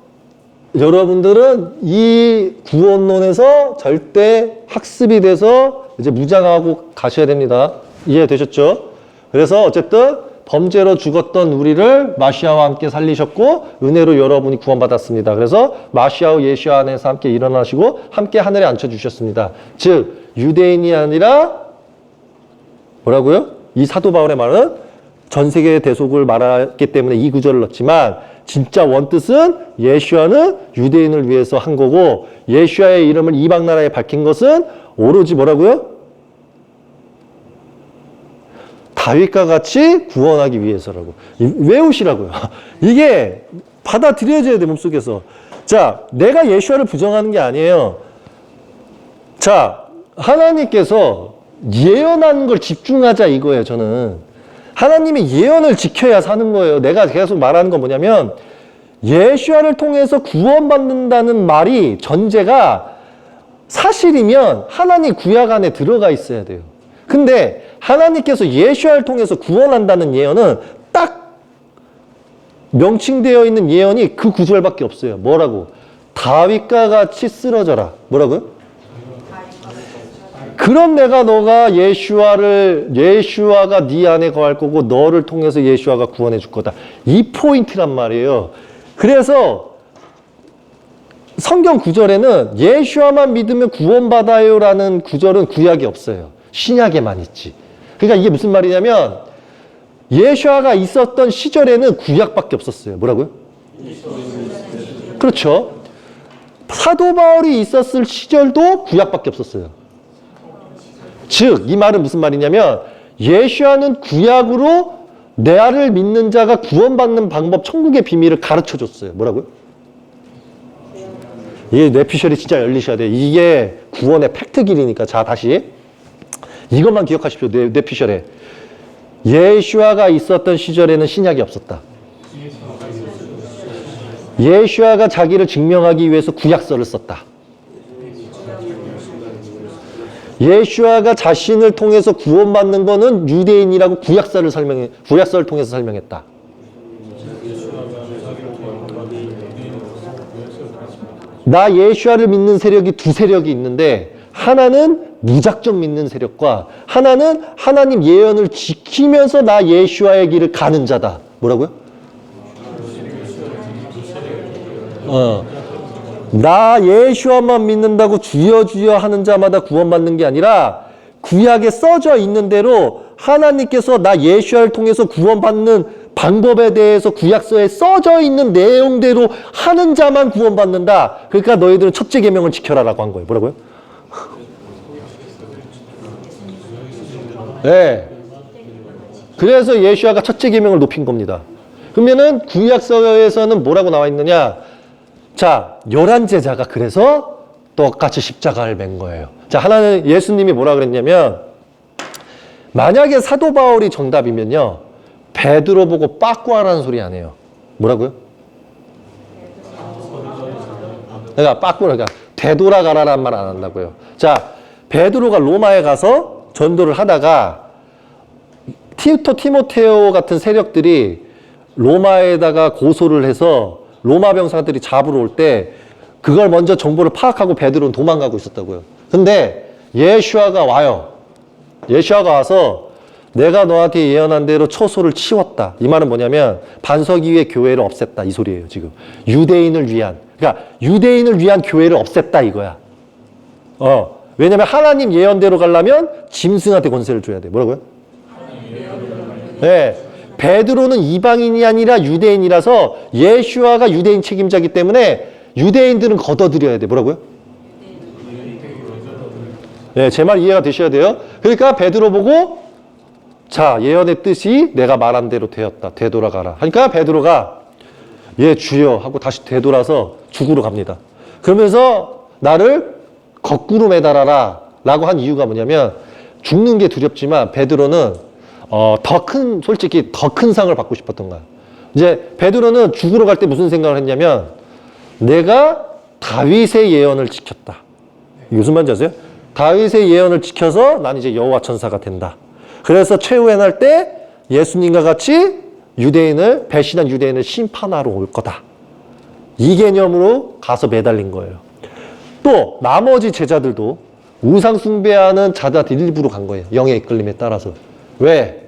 여러분들은 이 구원론에서 절대 학습이 돼서 이제 무장하고 가셔야 됩니다. 이해되셨죠? 그래서 어쨌든 범죄로 죽었던 우리를 마시아와 함께 살리셨고 은혜로 여러분이 구원받았습니다. 그래서 마시아와 예수와 안에서 함께 일어나시고 함께 하늘에 앉혀주셨습니다. 즉 유대인이 아니라 뭐라고요? 이 사도 바울의 말은 전 세계의 대속을 말했기 때문에 이 구절을 넣었지만 진짜 원뜻은 예수와는 유대인을 위해서 한 거고 예수와의 이름을 이방 나라에 밝힌 것은 오로지 뭐라고요? 다윗과 같이 구원하기 위해서라고. 외우시라고요. 이게 받아들여져야 돼, 몸속에서. 자, 내가 예수와를 부정하는 게 아니에요. 자, 하나님께서 예언하는 걸 집중하자 이거예요, 저는. 하나님의 예언을 지켜야 사는 거예요. 내가 계속 말하는 건 뭐냐면 예수와를 통해서 구원받는다는 말이 전제가 사실이면 하나님 구약 안에 들어가 있어야 돼요. 근데 하나님께서 예수와를 통해서 구원한다는 예언은 딱 명칭되어 있는 예언이 그 구절밖에 없어요. 뭐라고? 다윗과 같이 쓰러져라. 뭐라고요? 그런 너가 예슈아가 네 안에 거할 거고 너를 통해서 예슈아가 구원해 줄 거다. 이 포인트란 말이에요. 그래서 성경 구절에는 예슈아만 믿으면 구원받아요라는 구절은 구약에 없어요. 신약에만 있지. 그러니까 이게 무슨 말이냐면 예슈아가 있었던 시절에는 구약밖에 없었어요. 뭐라고요? 그렇죠. 사도 바울이 있었을 시절도 구약밖에 없었어요. 즉, 이 말은 무슨 말이냐면 예슈아는 구약으로 내아를 믿는 자가 구원받는 방법, 천국의 비밀을 가르쳐 줬어요. 뭐라고요? 이게 뇌피셜이 진짜 열리셔야 돼요. 이게 구원의 팩트길이니까. 자, 다시 이것만 기억하십시오. 뇌피셜에 예슈아가 있었던 시절에는 신약이 없었다. 예슈아가 자기를 증명하기 위해서 구약서를 썼다. 예슈아가 자신을 통해서 구원받는 거는 유대인이라고 구약서를 통해서 설명했다. 나 예슈아를 믿는 세력이 두 세력이 있는데 하나는 무작정 믿는 세력과 하나는 하나님 예언을 지키면서 나 예슈아의 길을 가는 자다. 뭐라고요? 나 예슈아만 믿는다고 주여 주여 하는 자마다 구원받는 게 아니라 구약에 써져 있는 대로 하나님께서 나 예슈아를 통해서 구원받는 방법에 대해서 구약서에 써져 있는 내용대로 하는 자만 구원받는다. 그러니까 너희들은 첫째 계명을 지켜라라고 한 거예요. 뭐라고요? 네. 그래서 예슈아가 첫째 계명을 높인 겁니다. 그러면은 구약서에서는 뭐라고 나와 있느냐? 자, 11제자가 그래서 똑같이 십자가를 맨 거예요. 자, 하나는 예수님이 뭐라 그랬냐면 만약에 사도 바울이 정답이면요. 베드로 보고 빠꾸하라는 소리 안 해요. 뭐라고요? 그러니까 빠꾸를 되돌아가라란 말 안 한다고요. 자, 베드로가 로마에 가서 전도를 하다가 티모테오 같은 세력들이 로마에다가 고소를 해서 로마 병사들이 잡으러 올 때 그걸 먼저 정보를 파악하고 베드로는 도망가고 있었다고요. 근데 예슈아가 와요. 예슈아가 와서 내가 너한테 예언한 대로 처소를 치웠다. 이 말은 뭐냐면 반석 위의 교회를 없앴다. 이 소리예요, 지금. 유대인을 위한. 그러니까 유대인을 위한 교회를 없앴다 이거야. 왜냐면 하나님 예언대로 가려면 짐승한테 권세를 줘야 돼. 뭐라고요? 네. 베드로는 이방인이 아니라 유대인이라서 예슈아가 유대인 책임자이기 때문에 유대인들은 걷어들여야 돼. 뭐라고요? 네, 제 말 이해가 되셔야 돼요. 그러니까 베드로 보고 자, 예언의 뜻이 내가 말한 대로 되었다. 되돌아가라. 하니까 베드로가 예, 주여 하고 다시 되돌아서 죽으러 갑니다. 그러면서 나를 거꾸로 매달아라 라고 한 이유가 뭐냐면 죽는 게 두렵지만 베드로는 솔직히 더 큰 상을 받고 싶었던 거야. 이제 베드로는 죽으러 갈 때 무슨 생각을 했냐면 내가 다윗의 예언을 지켰다. 이게 무슨 말인지 아세요? 다윗의 예언을 지켜서 난 이제 여호와 천사가 된다. 그래서 최후에 날 때 예수님과 같이 배신한 유대인을 심판하러 올 거다. 이 개념으로 가서 매달린 거예요. 또 나머지 제자들도 우상 숭배하는 자들 일부로 간 거예요. 영의 이끌림에 따라서. 왜?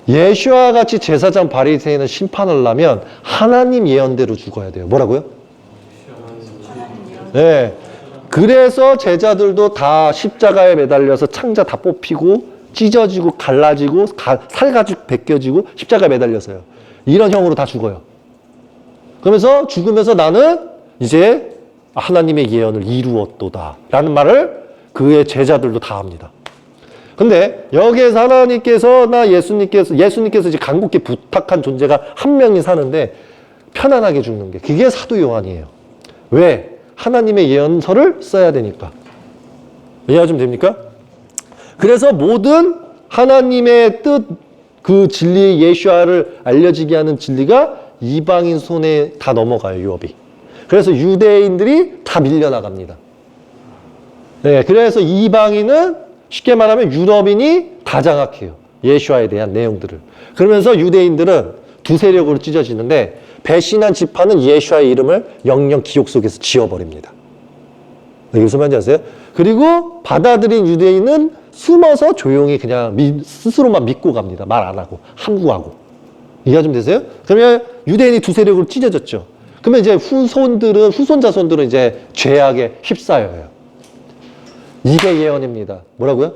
예수와 같이 제사장 바리새인을 심판하려면 하나님 예언대로 죽어야 돼요. 뭐라고요? 네. 그래서 제자들도 다 십자가에 매달려서 창자 다 뽑히고 찢어지고 갈라지고 살가죽 벗겨지고 십자가에 매달려서요. 이런 형으로 다 죽어요. 그러면서 죽으면서 나는 이제 하나님의 예언을 이루었도다 라는 말을 그의 제자들도 다 합니다. 근데 여기에서 하나님께서나 예수님께서 이제 간곡히 부탁한 존재가 한 명이 사는데 편안하게 죽는 게 그게 사도 요한이에요. 왜? 하나님의 예언서를 써야 되니까. 이해가 좀 됩니까? 그래서 모든 하나님의 뜻, 그 진리의 예수아를 알려지게 하는 진리가 이방인 손에 다 넘어가요, 유업이. 그래서 유대인들이 다 밀려나갑니다. 네, 그래서 이방인은 쉽게 말하면 유럽인이 다 장악해요. 예수아에 대한 내용들을. 그러면서 유대인들은 두 세력으로 찢어지는데 배신한 지파는 예수아의 이름을 영영 기억 속에서 지워버립니다. 이게 무슨 말인지 아세요? 그리고 받아들인 유대인은 숨어서 조용히 그냥 스스로만 믿고 갑니다. 말 안 하고 함구하고. 이해가 좀 되세요? 그러면 유대인이 두 세력으로 찢어졌죠. 그러면 이제 후손 자손들은 이제 죄악에 휩싸여요. 이게 예언입니다. 뭐라고요?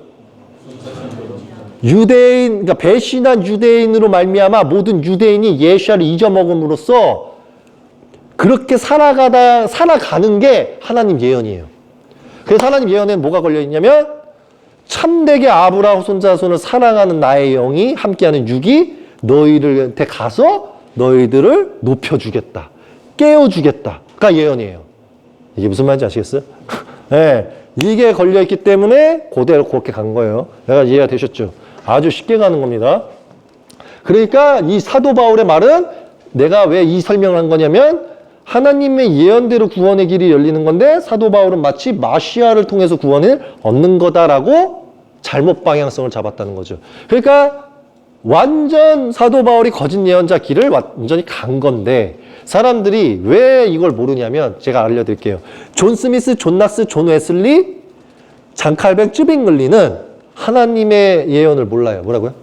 유대인, 그러니까 배신한 유대인으로 말미암아 모든 유대인이 예수를 잊어먹음으로써 그렇게 살아가는 게 하나님 예언이에요. 그래서 하나님 예언에는 뭐가 걸려있냐면 참되게 아브라함 후손 자손을 사랑하는 나의 영이 함께하는 육이 너희들한테 가서 너희들을 높여주겠다. 깨워주겠다가 예언이에요. 이게 무슨 말인지 아시겠어요? 네, 이게 걸려있기 때문에 그대로 그렇게 간 거예요. 내가 이해가 되셨죠? 아주 쉽게 가는 겁니다. 그러니까 이 사도 바울의 말은 내가 왜 이 설명을 한 거냐면 하나님의 예언대로 구원의 길이 열리는 건데 사도 바울은 마치 마시아를 통해서 구원을 얻는 거다라고 잘못 방향성을 잡았다는 거죠. 그러니까 완전 사도 바울이 거짓 예언자 길을 완전히 간 건데 사람들이 왜 이걸 모르냐면 제가 알려드릴게요. 존 스미스, 존 낙스, 존 웨슬리, 장칼뱅, 쯔빙글리는 하나님의 예언을 몰라요. 뭐라고요?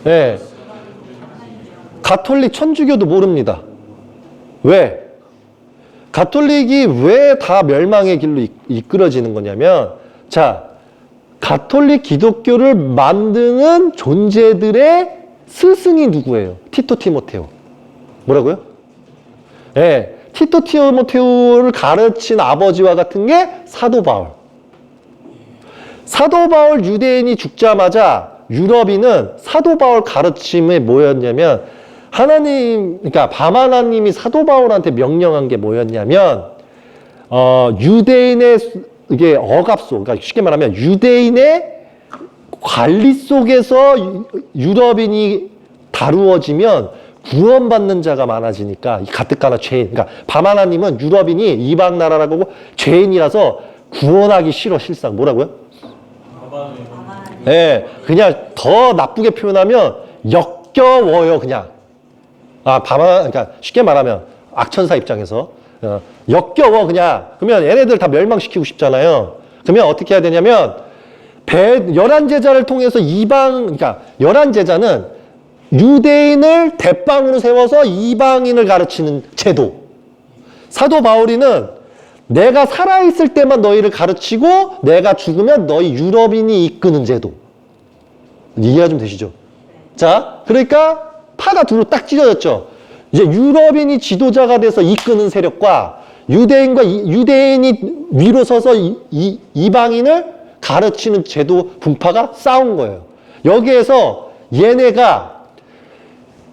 네. 가톨릭 천주교도 모릅니다. 왜? 가톨릭이 왜 다 멸망의 길로 이끌어지는 거냐면 자, 가톨릭 기독교를 만드는 존재들의 스승이 누구예요? 티토 티모테오. 뭐라고요? 네, 티토 티모테오를 가르친 아버지와 같은 게 사도 바울. 사도 바울 유대인이 죽자마자 유럽인은 사도 바울 가르침에 뭐였냐면 그러니까 밤하나님이 사도 바울한테 명령한 게 뭐였냐면 유대인의 이게 억압소, 그러니까 쉽게 말하면 유대인의 관리 속에서 유럽인이 다루어지면 구원받는 자가 많아지니까 이 가뜩가나 죄인, 그러니까 밤하나님은 유럽인이 이방 나라라고 죄인이라서 구원하기 싫어. 실상 뭐라고요? 네, 그냥 더 나쁘게 표현하면 역겨워요. 그냥 그러니까 쉽게 말하면 악천사 입장에서 역겨워. 그냥 그러면 얘네들 다 멸망시키고 싶잖아요. 그러면 어떻게 해야 되냐면 11제자를 통해서 그러니까 11제자는 유대인을 대빵으로 세워서 이방인을 가르치는 제도. 사도 바울이는 내가 살아있을 때만 너희를 가르치고 내가 죽으면 너희 유럽인이 이끄는 제도. 이해가 좀 되시죠? 자, 그러니까 파가 둘로 딱 찢어졌죠. 이제 유럽인이 지도자가 돼서 이끄는 세력과 유대인이 위로 서서 이방인을 가르치는 제도 분파가 싸운 거예요. 여기에서 얘네가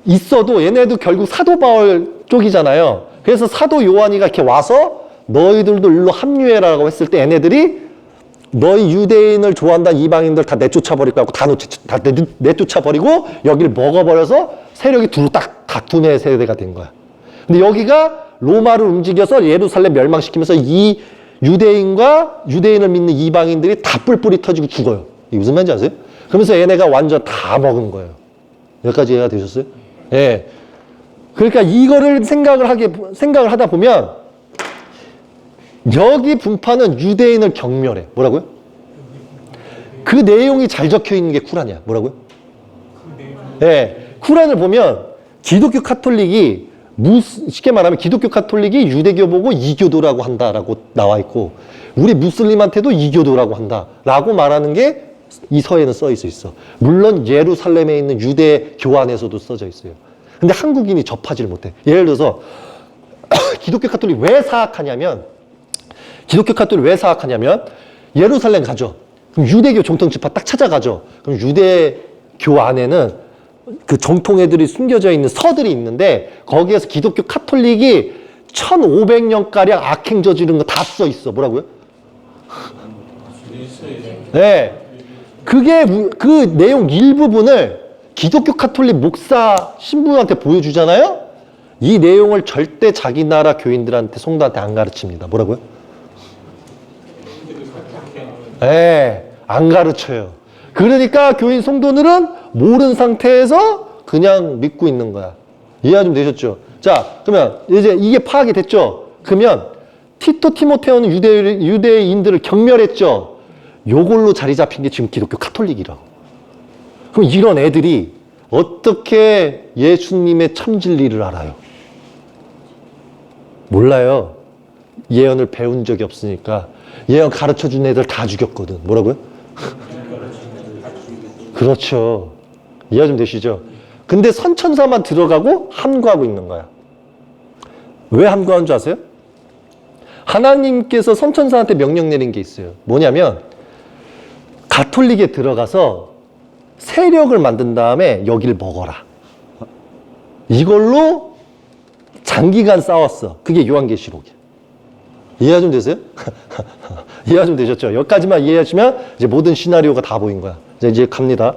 있어도 얘네도 결국 사도 바울 쪽이잖아요. 그래서 사도 요한이가 이렇게 와서 너희들도 일로 합류해라라고 했을 때 얘네들이 너희 유대인을 좋아한다는 이방인들 다 내쫓아버릴 거고 다 내쫓아버리고 여기를 먹어버려서 세력이 둘로 딱 다투네 세대가 된 거야. 근데 여기가 로마를 움직여서 예루살렘 멸망시키면서 이 유대인을 믿는 이방인들이 다 뿔뿔이 터지고 죽어요. 이게 무슨 말인지 아세요? 그러면서 얘네가 완전 다 먹은 거예요. 여기까지 이해가 되셨어요? 예. 네. 그러니까 이거를 생각을 하다 보면 여기 분파는 유대인을 경멸해. 뭐라고요? 그 내용이 잘 적혀 있는 게 쿠란이야. 뭐라고요? 예. 네. 쿠란을 보면 기독교 카톨릭이 쉽게 말하면 기독교 카톨릭이 유대교 보고 이교도라고 한다라고 나와 있고 우리 무슬림한테도 이교도라고 한다라고 말하는 게 이 서에는 써 있어. 물론 예루살렘에 있는 유대 교안에서도 써져 있어요. 근데 한국인이 접하지를 못해. 예를 들어서 기독교 카톨릭 왜 사악하냐면 예루살렘 가죠. 그럼 유대교 정통 지파 딱 찾아가죠. 그럼 유대교 안에는 그 정통 애들이 숨겨져 있는 서들이 있는데 거기에서 기독교 카톨릭이 1500년가량 악행 저지른 거 다 써 있어. 뭐라고요? 네. 그게 그 내용 일부분을 기독교 카톨릭 목사 신부한테 보여주잖아요. 이 내용을 절대 자기 나라 교인들한테 성도한테 안 가르칩니다. 뭐라고요? 네, 안 가르쳐요. 그러니까 교인 성도들은 모르는 상태에서 그냥 믿고 있는 거야. 이해가 좀 되셨죠? 자, 그러면 이제 이게 파악이 됐죠? 그러면 티토 티모테오는 유대인들을 경멸했죠. 요걸로 자리 잡힌 게 지금 기독교 카톨릭이라고. 그럼 이런 애들이 어떻게 예수님의 참 진리를 알아요? 몰라요. 예언을 배운 적이 없으니까. 예언 가르쳐준 애들 다 죽였거든. 뭐라고요? 그렇죠. 이해 좀 되시죠? 근데 선천사만 들어가고 함구하고 있는 거야. 왜 함구하는 줄 아세요? 하나님께서 선천사한테 명령 내린 게 있어요. 뭐냐면 가톨릭에 들어가서 세력을 만든 다음에 여기를 먹어라. 이걸로 장기간 싸웠어. 그게 요한계시록이야. 이해가 좀 되세요? 이해가 좀 되셨죠? 여기까지만 이해하시면 이제 모든 시나리오가 다 보인 거야. 이제 갑니다.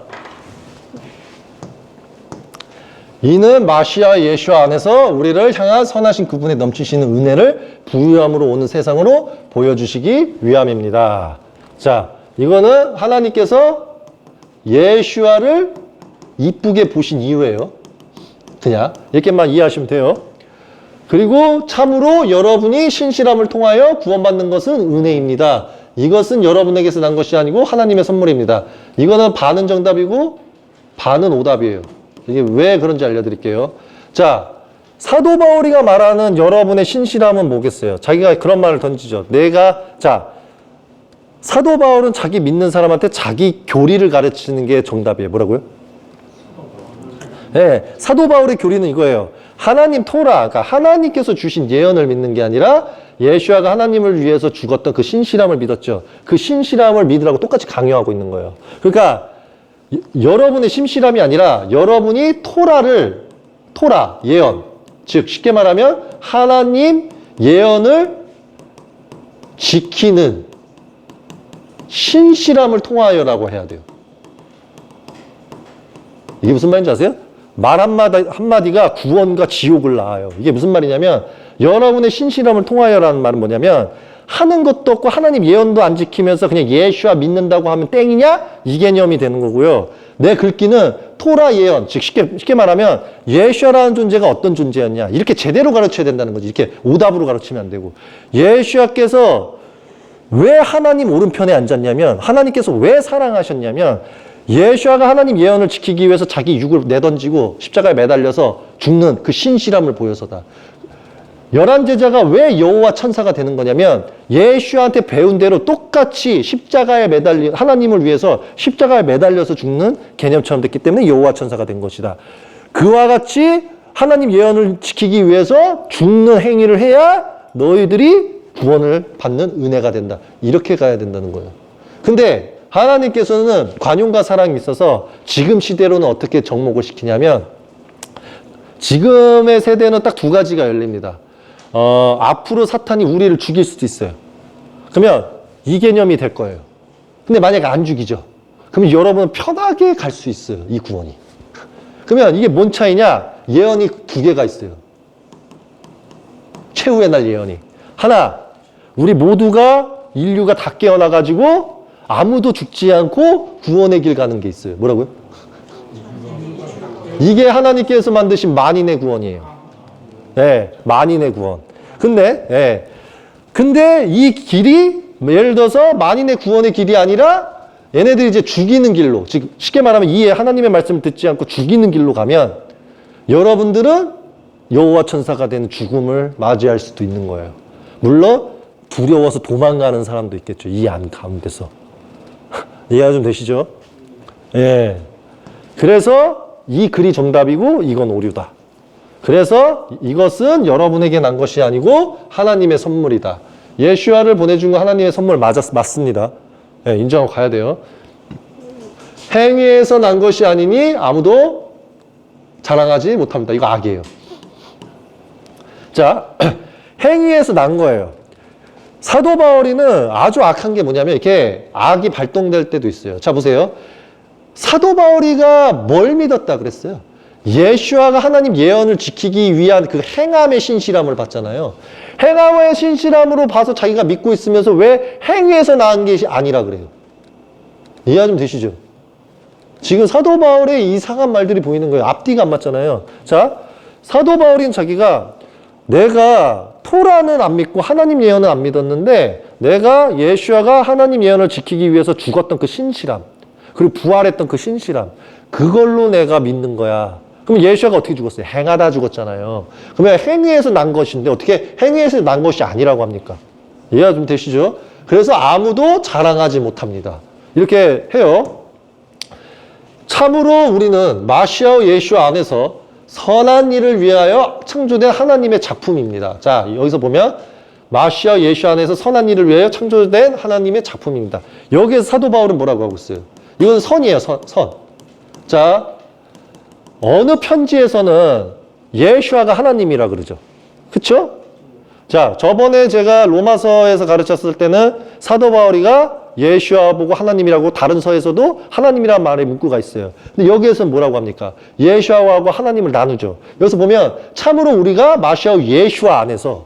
이는 마시아 예수와 안에서 우리를 향한 선하신 그분의 넘치시는 은혜를 부유함으로 오는 세상으로 보여주시기 위함입니다. 자, 이거는 하나님께서 예수와를 이쁘게 보신 이유예요. 그냥 이렇게만 이해하시면 돼요. 그리고 참으로 여러분이 신실함을 통하여 구원받는 것은 은혜입니다. 이것은 여러분에게서 난 것이 아니고 하나님의 선물입니다. 이거는 반은 정답이고 반은 오답이에요. 이게 왜 그런지 알려드릴게요. 자, 사도 바울이가 말하는 여러분의 신실함은 뭐겠어요? 자기가 그런 말을 던지죠. 사도 바울은 자기 믿는 사람한테 자기 교리를 가르치는 게 정답이에요. 뭐라고요? 네, 사도 바울의 교리는 이거예요. 하나님 토라, 그러니까 하나님께서 주신 예언을 믿는 게 아니라 예수아가 하나님을 위해서 죽었던 그 신실함을 믿었죠. 그 신실함을 믿으라고 똑같이 강요하고 있는 거예요. 그러니까 여러분의 신실함이 아니라 여러분이 토라, 예언. 즉 쉽게 말하면 하나님 예언을 지키는 신실함을 통하여라고 해야 돼요. 이게 무슨 말인지 아세요? 말 한마디가 구원과 지옥을 낳아요. 이게 무슨 말이냐면 여러분의 신실함을 통하여라는 말은 뭐냐면 하는 것도 없고 하나님 예언도 안 지키면서 그냥 예수와 믿는다고 하면 땡이냐? 이 개념이 되는 거고요. 내 글귀는 토라 예언, 즉 쉽게 말하면 예수라는 존재가 어떤 존재였냐? 이렇게 제대로 가르쳐야 된다는 거지. 이렇게 오답으로 가르치면 안 되고. 예수께서 왜 하나님 오른편에 앉았냐면 하나님께서 왜 사랑하셨냐면 예수아가 하나님 예언을 지키기 위해서 자기 육을 내던지고 십자가에 매달려서 죽는 그 신실함을 보여서다. 11제자가 왜 여호와 천사가 되는 거냐면 예수한테 배운 대로 똑같이 하나님을 위해서 십자가에 매달려서 죽는 개념처럼 됐기 때문에 여호와 천사가 된 것이다. 그와 같이 하나님 예언을 지키기 위해서 죽는 행위를 해야 너희들이 구원을 받는 은혜가 된다. 이렇게 가야 된다는 거예요. 근데 하나님께서는 관용과 사랑이 있어서 지금 시대로는 어떻게 접목을 시키냐면 지금의 세대는 딱 두 가지가 열립니다. 앞으로 사탄이 우리를 죽일 수도 있어요. 그러면 이 개념이 될 거예요. 근데 만약에 안 죽이죠. 그러면 여러분은 편하게 갈 수 있어요. 이 구원이. 그러면 이게 뭔 차이냐? 예언이 두 개가 있어요. 최후의 날 예언이. 하나, 우리 모두가 인류가 다 깨어나가지고 아무도 죽지 않고 구원의 길 가는 게 있어요. 뭐라고요? 이게 하나님께서 만드신 만인의 구원이에요. 네, 만인의 구원. 근데 이 길이 예를 들어서 만인의 구원의 길이 아니라 얘네들이 이제 죽이는 길로, 즉 쉽게 말하면 이 하나님의 말씀을 듣지 않고 죽이는 길로 가면 여러분들은 여호와 천사가 되는 죽음을 맞이할 수도 있는 거예요. 물론 두려워서 도망가는 사람도 있겠죠. 이 안 가운데서. 이해가 좀 되시죠? 예. 그래서 이 글이 정답이고 이건 오류다. 그래서 이것은 여러분에게 난 것이 아니고 하나님의 선물이다. 예수아를 보내준 거 하나님의 선물 맞습니다. 예, 인정하고 가야 돼요. 행위에서 난 것이 아니니 아무도 자랑하지 못합니다. 이거 악이에요. 자, 행위에서 난 거예요. 사도 바울이는 아주 악한 게 뭐냐면 이렇게 악이 발동될 때도 있어요. 자, 보세요. 사도 바울이가 뭘 믿었다 그랬어요? 예수아가 하나님 예언을 지키기 위한 그 행함의 신실함을 봤잖아요. 행함의 신실함으로 봐서 자기가 믿고 있으면서 왜 행위에서 나은 게 아니라 그래요? 이해가 좀 되시죠? 지금 사도 바울의 이상한 말들이 보이는 거예요. 앞뒤가 안 맞잖아요. 자, 사도 바울인 자기가 내가 토라는 안 믿고 하나님 예언은 안 믿었는데 내가 예수아가 하나님 예언을 지키기 위해서 죽었던 그 신실함 그리고 부활했던 그 신실함 그걸로 내가 믿는 거야. 그럼 예수아가 어떻게 죽었어요? 행하다 죽었잖아요. 그러면 행위에서 난 것인데 어떻게 행위에서 난 것이 아니라고 합니까? 이해가 좀 되시죠? 그래서 아무도 자랑하지 못합니다. 이렇게 해요. 참으로 우리는 마시아와 예수아 안에서 선한 일을 위하여 창조된 하나님의 작품입니다. 자, 여기서 보면 마시아와 예수아 안에서 선한 일을 위하여 창조된 하나님의 작품입니다. 여기에서 사도 바울은 뭐라고 하고 있어요? 이건 선이에요, 선. 자, 어느 편지에서는 예수아가 하나님이라 그러죠. 그쵸? 자, 저번에 제가 로마서에서 가르쳤을 때는 사도 바울이가 예수아 보고 하나님이라고 다른 서에서도 하나님이라는 말에 문구가 있어요. 근데 여기에서는 뭐라고 합니까? 예수아하고 하나님을 나누죠. 여기서 보면 참으로 우리가 마시아와 예수아 안에서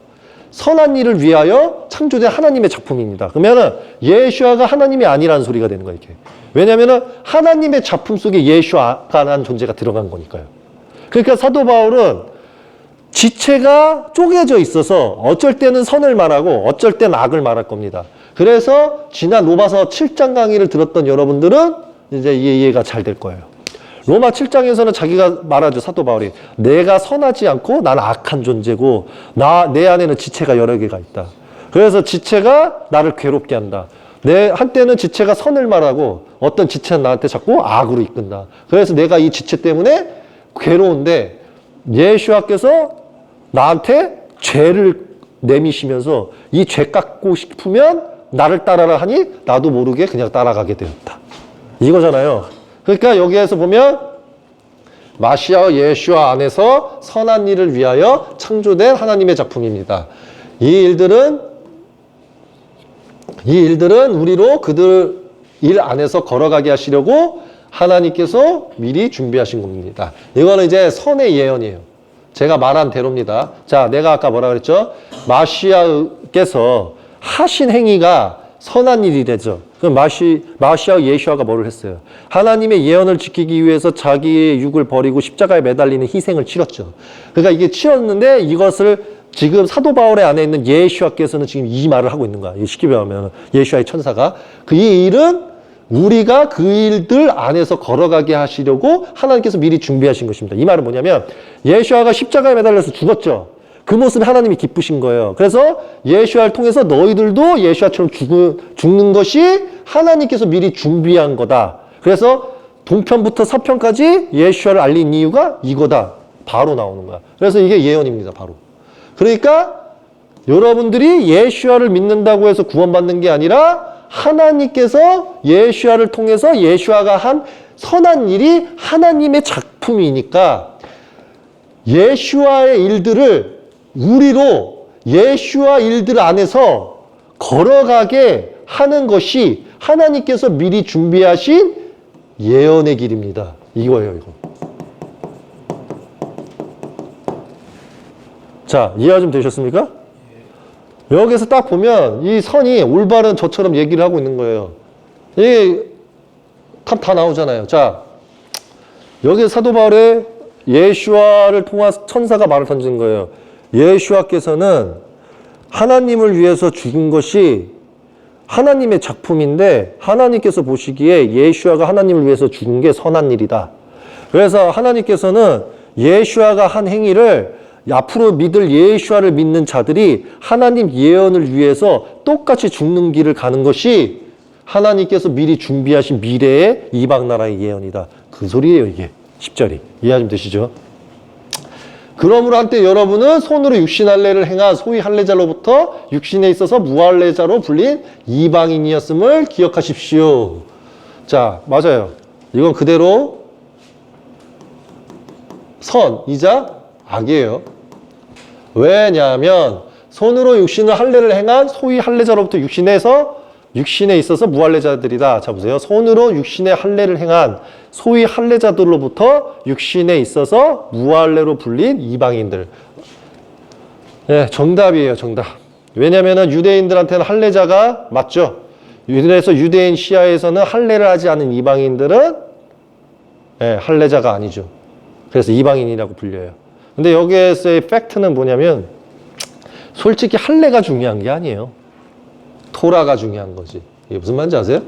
선한 일을 위하여 창조된 하나님의 작품입니다. 그러면은 예수아가 하나님이 아니라는 소리가 되는 거예요. 이렇게. 왜냐면은 하나님의 작품 속에 예수아라는 존재가 들어간 거니까요. 그러니까 사도 바울은 지체가 쪼개져 있어서 어쩔 때는 선을 말하고 어쩔 때는 악을 말할 겁니다. 그래서 지난 로마서 7장 강의를 들었던 여러분들은 이제 이해가 잘 될 거예요. 로마 7장에서는 자기가 말하죠. 사도 바울이. 내가 선하지 않고 나는 악한 존재고 내 안에는 지체가 여러 개가 있다. 그래서 지체가 나를 괴롭게 한다. 한때는 지체가 선을 말하고 어떤 지체는 나한테 자꾸 악으로 이끈다. 그래서 내가 이 지체 때문에 괴로운데 예수아께서 나한테 죄를 내미시면서 이 죄 깎고 싶으면 나를 따라라 하니 나도 모르게 그냥 따라가게 되었다. 이거잖아요. 그러니까 여기에서 보면 마시아와 예수아 안에서 선한 일을 위하여 창조된 하나님의 작품입니다. 이 일들은 우리로 그들 일 안에서 걸어가게 하시려고 하나님께서 미리 준비하신 겁니다. 이거는 이제 선의 예언이에요. 제가 말한 대로입니다. 자, 내가 아까 뭐라 그랬죠? 마시아께서 하신 행위가 선한 일이 되죠. 그럼 마시아와 예수아가 뭐를 했어요? 하나님의 예언을 지키기 위해서 자기의 육을 버리고 십자가에 매달리는 희생을 치렀죠. 그러니까 이게 치렀는데 이것을 지금 사도 바울의 안에 있는 예수아께서는 지금 이 말을 하고 있는 거야. 쉽게 말하면 예수아의 천사가 이 일은 우리가 그 일들 안에서 걸어가게 하시려고 하나님께서 미리 준비하신 것입니다. 이 말은 뭐냐면 예수아가 십자가에 매달려서 죽었죠. 그 모습에 하나님이 기쁘신 거예요. 그래서 예수아를 통해서 너희들도 예수아처럼 죽는 것이 하나님께서 미리 준비한 거다. 그래서 동편부터 서편까지 예수아를 알린 이유가 이거다. 바로 나오는 거야. 그래서 이게 예언입니다. 바로. 그러니까 여러분들이 예수아를 믿는다고 해서 구원받는 게 아니라 하나님께서 예수아를 통해서 예수아가 한 선한 일이 하나님의 작품이니까 예수아의 일들을 우리로 예수아 일들 안에서 걸어가게 하는 것이 하나님께서 미리 준비하신 예언의 길입니다. 이거예요, 이거. 자, 이해가 좀 되셨습니까? 여기서 딱 보면 이 선이 올바른 저처럼 얘기를 하고 있는 거예요. 이게 다 나오잖아요. 자, 여기 사도 바울의 예수아를 통한 천사가 말을 던진 거예요. 예수아께서는 하나님을 위해서 죽은 것이 하나님의 작품인데 하나님께서 보시기에 예수아가 하나님을 위해서 죽은 게 선한 일이다. 그래서 하나님께서는 예수아가 한 행위를 앞으로 믿을 예수아를 믿는 자들이 하나님 예언을 위해서 똑같이 죽는 길을 가는 것이 하나님께서 미리 준비하신 미래의 이방 나라의 예언이다. 그 소리예요, 이게. 10절이. 이해 좀 되시죠? 그러므로 한때 여러분은 손으로 육신 할례를 행한 소위 할례자로부터 육신에 있어서 무할례자로 불린 이방인이었음을 기억하십시오. 자, 맞아요. 이건 그대로 선이자 악이에요. 왜냐하면 손으로 육신을 할례를 행한 소위 할례자로부터 육신에 있어서 무할례자들이다. 자, 보세요. 손으로 육신의 할례를 행한 소위 할례자들로부터 육신에 있어서 무할례로 불린 이방인들. 네, 정답이에요, 정답. 왜냐하면 유대인들한테는 할례자가 맞죠. 그래서 유대인 시야에서는 할례를 하지 않은 이방인들은 할례자가 아니죠. 그래서 이방인이라고 불려요. 근데 여기에서의 팩트는 뭐냐면 솔직히 할례가 중요한 게 아니에요. 토라가 중요한 거지. 이게 무슨 말인지 아세요?